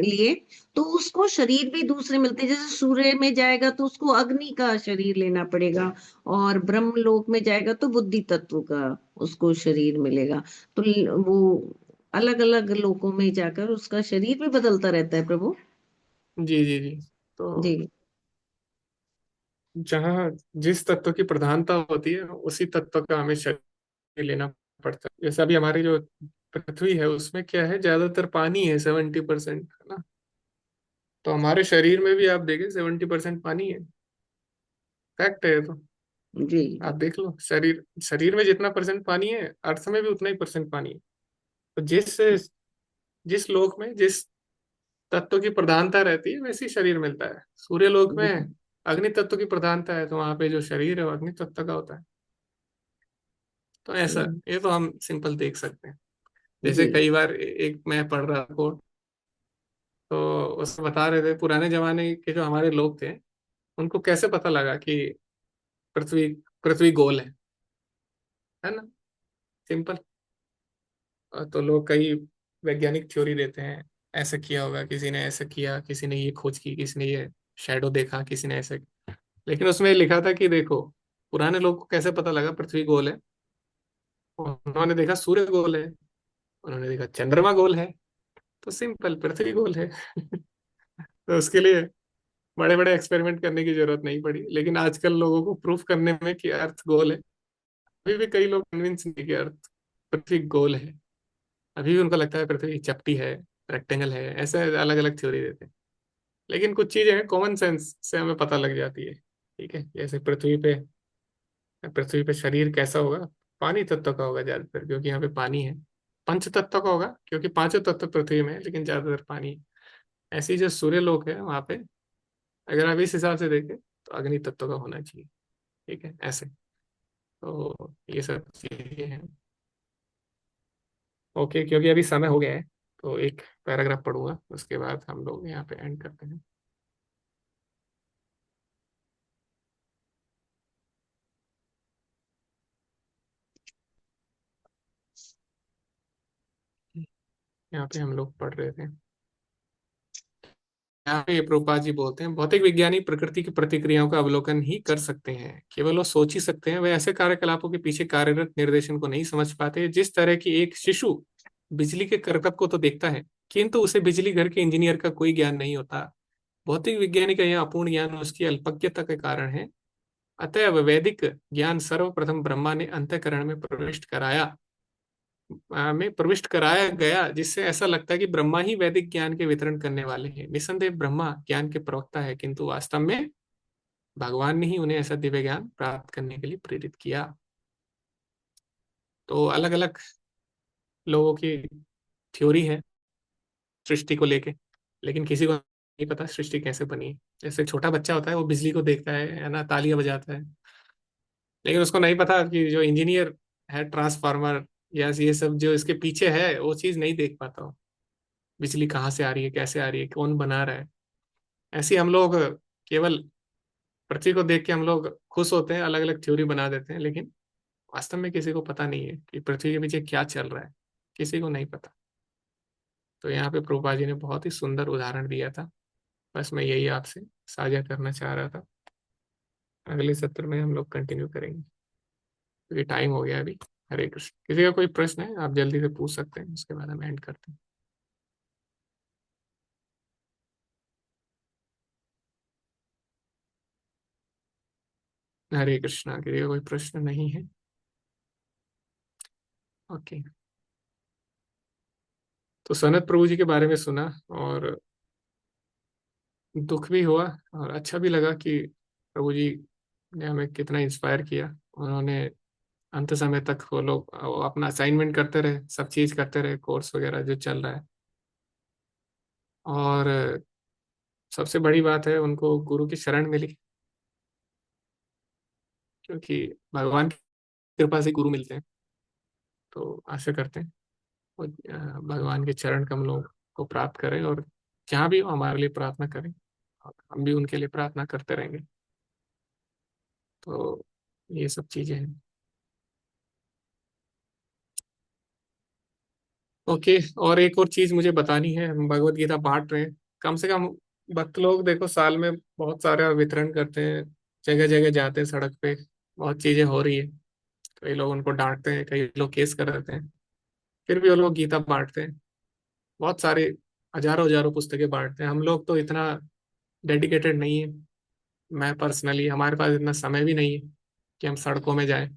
लिए, तो उसको शरीर भी दूसरे मिलते हैं। जैसे सूर्य में जाएगा तो उसको अग्नि का शरीर लेना पड़ेगा, और ब्रह्म लोक में जाएगा तो बुद्धि तत्व का उसको शरीर मिलेगा। तो वो अलग अलग लोकों में जाकर उसका शरीर भी बदलता रहता है प्रभु। जी जी जी। जी। तो जहाँ जिस तत्व की प्रधानता होती है उसी तत्व का हमें शरीर लेना पड़ता है। जैसे अभी हमारी जो पृथ्वी है उसमें क्या है, ज्यादातर पानी है, 70% है ना। तो हमारे शरीर में भी आप देखें 70% पानी है। फैक्ट है ये तो। जी। आप देख लो, शरीर शरीर में जितना परसेंट पानी है अर्थ में भी उतना ही परसेंट पानी है। तो जिस जिस लोक में जिस तत्व की प्रधानता रहती है वैसे ही शरीर मिलता है। सूर्य लोक में अग्नि तत्व की प्रधानता है, तो वहां पे जो शरीर है वो अग्नि तत्व का होता है। तो ऐसा, ये तो हम सिंपल देख सकते हैं। जी। जैसे कई बार एक मैं पढ़ रहा था, तो उसमें बता रहे थे पुराने जमाने के जो हमारे लोग थे उनको कैसे पता लगा कि पृथ्वी पृथ्वी गोल है ना। सिंपल। तो लोग कई वैज्ञानिक थ्योरी देते हैं, ऐसा किया होगा, किसी ने ऐसा किया, किसी ने ये खोज की, किसी ने ये शैडो देखा, किसी ने ऐसे। लेकिन उसमें लिखा था कि देखो, पुराने लोग को कैसे पता लगा पृथ्वी गोल है। उन्होंने देखा सूर्य गोल है, उन्होंने देखा चंद्रमा गोल है, तो सिंपल पृथ्वी गोल है। तो उसके लिए बड़े बड़े एक्सपेरिमेंट करने की जरूरत नहीं पड़ी। लेकिन आजकल लोगों को प्रूफ करने में कि अर्थ गोल है, अभी भी कई लोग कन्विंस नहीं कि अर्थ पृथ्वी गोल है। अभी भी उनको लगता है पृथ्वी चपटी है, रेक्टेंगल है, ऐसे अलग अलग थ्योरी देते हैं। लेकिन कुछ चीजें कॉमन सेंस से हमें पता लग जाती है। ठीक है, जैसे पृथ्वी पे शरीर कैसा होगा, पानी तत्व का होगा ज्यादातर, क्योंकि यहाँ पे पानी है। पंच तत्व का होगा क्योंकि पांचों तत्व पृथ्वी में है, लेकिन ज्यादातर पानी है। ऐसी जो सूर्य लोक है वहां पे, अगर आप इस हिसाब से देखें तो अग्नि तत्व का होना चाहिए। ठीक है, ऐसे। तो ये सब चीजें हैं। ओके, क्योंकि अभी समय हो गया है, तो एक पैराग्राफ पढ़ूंगा, उसके बाद हम लोग यहाँ पे एंड करते हैं। यहाँ पे हम लोग पढ़ रहे थे। यहाँ पे प्रभुपाद जी बोलते हैं, भौतिक विज्ञानी प्रकृति की प्रतिक्रियाओं का अवलोकन ही कर सकते हैं, केवल वो सोच ही सकते हैं। वे ऐसे कार्यकलापों के पीछे कार्यरत निर्देशन को नहीं समझ पाते। जिस तरह की एक शिशु बिजली के करतब को तो देखता है, किंतु उसे बिजली घर के इंजीनियर का कोई ज्ञान नहीं होता। भौतिक विज्ञानी का यह अपूर्ण ज्ञान उसकी अल्पज्ञता के कारण है। अतएव वैदिक ज्ञान सर्वप्रथम ब्रह्मा ने अंतःकरण में प्रविष्ट कराया गया, जिससे ऐसा लगता है कि ब्रह्मा ही वैदिक ज्ञान के वितरण करने वाले हैं। निसंदेह ब्रह्मा ज्ञान के प्रवक्ता है, किंतु वास्तव में भगवान ने ही उन्हें ऐसा दिव्य ज्ञान प्राप्त करने के लिए प्रेरित किया। तो अलग अलग लोगों की थ्योरी है सृष्टि को लेके, लेकिन किसी को नहीं पता सृष्टि कैसे बनी। जैसे छोटा बच्चा होता है वो बिजली को देखता है ना, तालियां बजाता है, लेकिन उसको नहीं पता कि जो इंजीनियर है, ट्रांसफार्मर या ये सब जो इसके पीछे है, वो चीज नहीं देख पाता हो। बिजली कहाँ से आ रही है, कैसे आ रही है, कौन बना रहा है। ऐसे ही हम लोग केवल पृथ्वी को देख के हम लोग खुश होते हैं, अलग अलग थ्योरी बना देते हैं, लेकिन वास्तव में किसी को पता नहीं है कि पृथ्वी के पीछे क्या चल रहा है। किसी को नहीं पता। तो यहाँ पे प्रभुपा जी ने बहुत ही सुंदर उदाहरण दिया था। बस मैं यही आपसे साझा करना चाह रहा था। अगले सत्र में हम लोग कंटिन्यू करेंगे, क्योंकि टाइम हो गया अभी। हरे कृष्ण। किसी का कोई प्रश्न है आप जल्दी से पूछ सकते हैं, उसके बाद हम एंड करते हैं। हरे कृष्णा। किसी का कोई प्रश्न नहीं है? ओके। तो सनत प्रभु जी के बारे में सुना, और दुख भी हुआ और अच्छा भी लगा कि प्रभु जी ने हमें कितना इंस्पायर किया। उन्होंने अंत समय तक वो लोग वो अपना असाइनमेंट करते रहे, सब चीज करते रहे, कोर्स वगैरह जो चल रहा है। और सबसे बड़ी बात है, उनको गुरु की शरण मिली, क्योंकि भगवान की कृपा से गुरु मिलते हैं। तो आशा करते हैं वो भगवान के चरण कमलों को प्राप्त करें, और जहाँ भी हो हमारे लिए प्रार्थना करें, और हम भी उनके लिए प्रार्थना करते रहेंगे। तो ये सब चीजें हैं। ओके, और एक और चीज मुझे बतानी है। हम भगवत गीता बांट रहे हैं, कम से कम भक्त लोग देखो साल में बहुत सारा वितरण करते हैं, जगह जगह जाते हैं, सड़क पे बहुत चीजें हो रही है। कई लोग उनको डांटते हैं, कई लोग केस कर देते हैं, फिर भी वो लोग गीता बांटते हैं। बहुत सारे हजारों हजारों पुस्तकें बांटते हैं। हम लोग तो इतना डेडिकेटेड नहीं है। मैं पर्सनली, हमारे पास इतना समय भी नहीं है कि हम सड़कों में जाएं।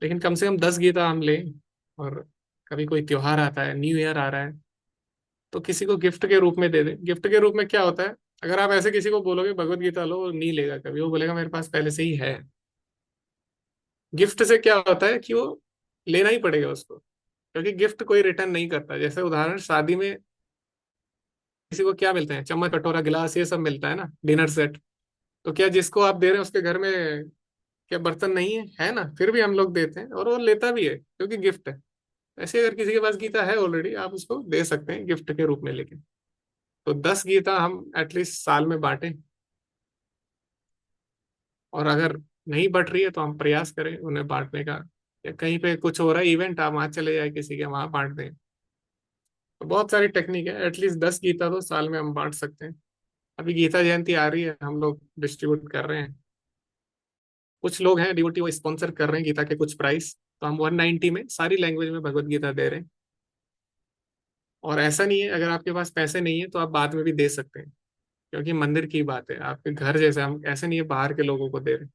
लेकिन कम से कम 10 गीता हम लें, और कभी कोई त्योहार आता है, न्यू ईयर आ रहा है, तो किसी को गिफ्ट के रूप में दे दें। गिफ्ट के रूप में क्या होता है, अगर आप ऐसे किसी को बोलोगे भगवत गीता लो, वो नहीं लेगा कभी, वो बोलेगा मेरे पास पहले से ही है। गिफ्ट से क्या होता है कि वो लेना ही पड़ेगा उसको, क्योंकि गिफ्ट कोई रिटर्न नहीं करता। जैसे उदाहरण, शादी में किसी को क्या मिलते हैं, चम्मच कटोरा गिलास, ये सब मिलता है ना, डिनर सेट। तो क्या जिसको आप दे रहे हैं उसके घर में क्या बर्तन नहीं है ना? फिर भी हम लोग देते हैं और वो लेता भी है क्योंकि गिफ्ट है। ऐसे अगर किसी के पास गीता है ऑलरेडी, आप उसको दे सकते हैं गिफ्ट के रूप में। लेकिन तो 10 गीता हम एटलीस्ट साल में बांटें, और अगर नहीं बट रही है तो हम प्रयास करें उन्हें बांटने का। या कहीं पे कुछ हो रहा है इवेंट, आप वहां चले जाए किसी के, वहां बांट दें। तो बहुत सारी टेक्निक है, एटलीस्ट 10 गीता तो साल में हम बांट सकते हैं। अभी गीता जयंती आ रही है, हम लोग डिस्ट्रीब्यूट कर रहे हैं। कुछ लोग हैं डिवोटी, वो स्पॉन्सर कर रहे हैं गीता के कुछ प्राइस, तो हम 190 में सारी लैंग्वेज में भगवत गीता दे रहे हैं। और ऐसा नहीं है, अगर आपके पास पैसे नहीं है तो आप बाद में भी दे सकते हैं, क्योंकि मंदिर की बात है, आपके घर जैसे। हम ऐसे नहीं है बाहर के लोगों को दे रहे हैं,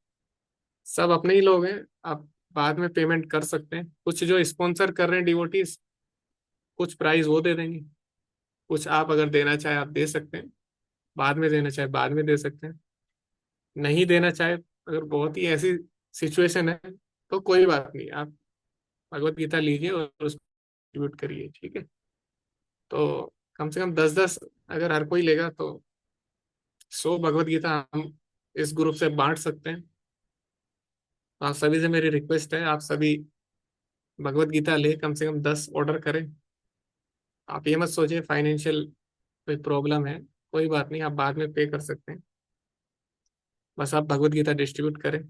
सब अपने ही लोग हैं। आप बाद में पेमेंट कर सकते हैं। कुछ जो स्पॉन्सर कर रहे हैं डिवोटीज, कुछ प्राइस वो दे देंगे, कुछ आप अगर देना चाहे आप दे सकते हैं, बाद में देना चाहे बाद में दे सकते हैं। नहीं देना चाहे, अगर बहुत ही ऐसी सिचुएशन है, तो कोई बात नहीं, आप भगवत गीता लीजिए और उसको डिस्ट्रीब्यूट करिए, ठीक है? तो कम से कम 10-10 अगर हर कोई लेगा तो 100 भगवत गीता हम इस ग्रुप से बांट सकते हैं। तो आप सभी से मेरी रिक्वेस्ट है, आप सभी भगवत गीता ले, कम से कम 10 ऑर्डर करें। आप ये मत सोचिए फाइनेंशियल कोई प्रॉब्लम है, कोई बात नहीं, आप बाद में पे कर सकते हैं। बस आप भगवत गीता डिस्ट्रीब्यूट करें,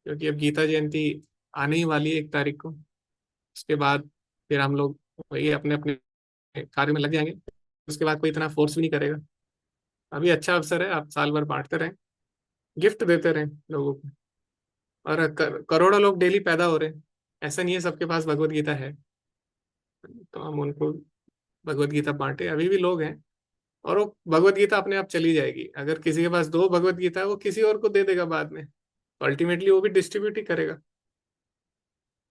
क्योंकि अब गीता जयंती आने ही वाली है 1 तारीख को। उसके बाद फिर हम लोग वही अपने अपने कार्य में लग जाएंगे। उसके बाद कोई इतना फोर्स भी नहीं करेगा। अभी अच्छा अवसर है, आप साल भर बांटते रहें, गिफ्ट देते रहें लोगों को। और करोड़ों लोग डेली पैदा हो रहे हैं, ऐसा नहीं है सबके पास भगवत गीता है। तो हम उनको भगवत गीता बांटे, अभी भी लोग हैं। और वो भगवत गीता अपने आप चली जाएगी। अगर किसी के पास 2 भगवत गीता है, वो किसी और को दे देगा बाद में, तो अल्टीमेटली वो भी डिस्ट्रीब्यूट ही करेगा।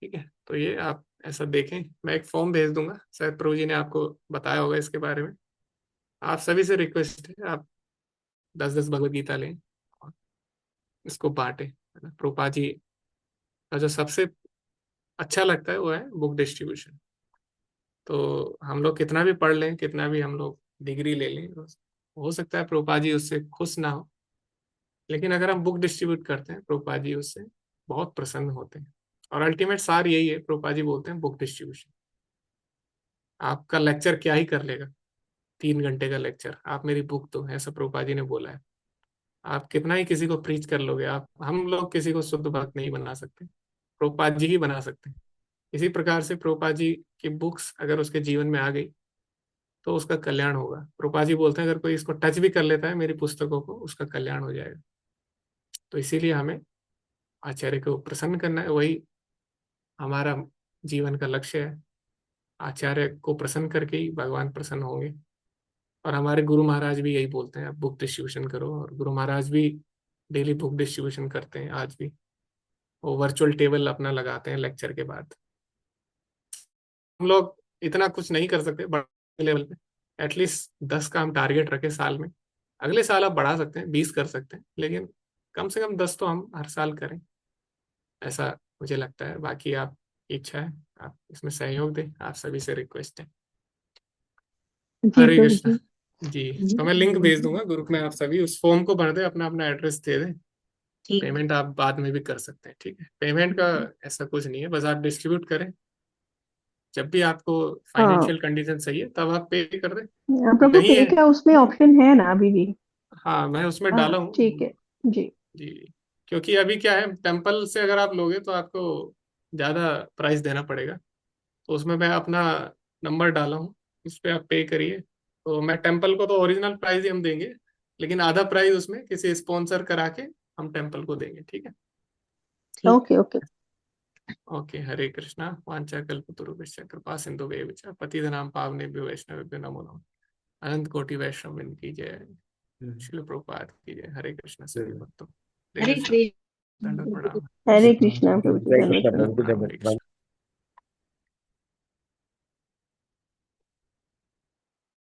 ठीक है, तो ये आप ऐसा देखें। मैं एक फॉर्म भेज दूंगा, शायद प्रभु जी ने आपको बताया होगा इसके बारे में। आप सभी से रिक्वेस्ट है, आप 10-10 भगवत गीता लें और इसको बांटें, है ना? प्रभुपाद जी का जो सबसे अच्छा लगता है वो है बुक डिस्ट्रीब्यूशन। तो हम लोग कितना भी पढ़ लें, कितना भी हम लोग डिग्री ले लें, हो सकता है प्रभुपाद जी उससे खुश ना हो, लेकिन अगर हम बुक डिस्ट्रीब्यूट करते हैं, प्रभुपाद जी उससे बहुत प्रसन्न होते हैं। और अल्टीमेट सार यही है, प्रभुपाद जी बोलते हैं बुक डिस्ट्रीब्यूशन। आपका लेक्चर क्या ही कर लेगा, 3 घंटे का लेक्चर, आप मेरी बुक दो, ऐसा प्रभुपाद जी ने बोला है। आप कितना ही किसी को प्रीच कर लोगे, आप, हम लोग किसी को शुद्ध भक्त नहीं बना सकते, प्रभुपाद जी ही बना सकते हैं। इसी प्रकार से प्रभुपाद जी की बुक्स अगर उसके जीवन में आ गई तो उसका कल्याण होगा। प्रभुपाद जी बोलते हैं अगर कोई इसको टच भी कर लेता है मेरी पुस्तकों को, उसका कल्याण हो जाएगा। तो इसीलिए हमें आचार्य को प्रसन्न करना है, वही हमारा जीवन का लक्ष्य है। आचार्य को प्रसन्न करके ही भगवान प्रसन्न होंगे। और हमारे गुरु महाराज भी यही बोलते हैं, आप बुक डिस्ट्रीब्यूशन करो। और गुरु महाराज भी डेली बुक डिस्ट्रीब्यूशन करते हैं आज भी। वो वर्चुअल टेबल अपना लगाते हैं लेक्चर के बाद। हम लोग इतना कुछ नहीं कर सकते बड़े लेवल पे, एटलीस्ट 10 का हम टारगेट रखें साल में। अगले साल आप बढ़ा सकते हैं, 20 कर सकते हैं, लेकिन कम से कम 10 तो हम हर साल करें, ऐसा मुझे लगता है। बाकी आप इच्छा है, आप इसमें सहयोग दें, आप सभी से रिक्वेस्ट है। जी हरे प्रभु कृष्णा। जी। जी, तो मैं लिंक भेज दूंगा ग्रुप में, आप सभी उस फॉर्म को भर दें, अपना अपना एड्रेस दे दें। ठीक है। पेमेंट आप बाद में भी कर सकते हैं, ठीक है? पेमेंट का ऐसा कुछ नहीं है, बस आप डिस्ट्रीब्यूट करें। जब भी आपको हाँ, फाइनेंशियल कंडीशन सही है तब आप पे कर दें। प्रभु नहीं पे है, का उसमें ऑप्शन है ना अभी भी? हाँ मैं उसमें हाँ डाला ठीक हूँ। है। जी। जी, क्योंकि अभी क्या है, टेम्पल से अगर आप लोगे तो आपको ज़्यादा प्राइस देना पड़ेगा। तो उसमें मैं अपना नंबर डाला हूँ, उस पर आप पे करिए। तो मैं टेम्पल को तो ओरिजिनल प्राइस ही हम देंगे, लेकिन आधा प्राइस उसमें किसी स्पॉन्सर करा के हम टेम्पल को देंगे, ठीक है। ठीक। Okay okay. ओके, हरे कृष्णा। वांछा कल्पतरुभ्यश्च कृपा सिंधुभ्येव च पतितनां पावनेभ्यो वैष्णवेभ्यो नमो नमः। अनंत कोटि वैष्णव वृंद की जय। श्रील प्रभुपाद की जय। हरे कृष्णा सभी भक्तों। हरे हरे कृष्णा। कृष्ण। दंडवत प्रणाम। हरे कृष्णा प्रभु जी, जय धन्यवाद। कृष्ण दंडवत प्रभु जी, प्रणाम। हरे कृष्णा। धन्यवाद।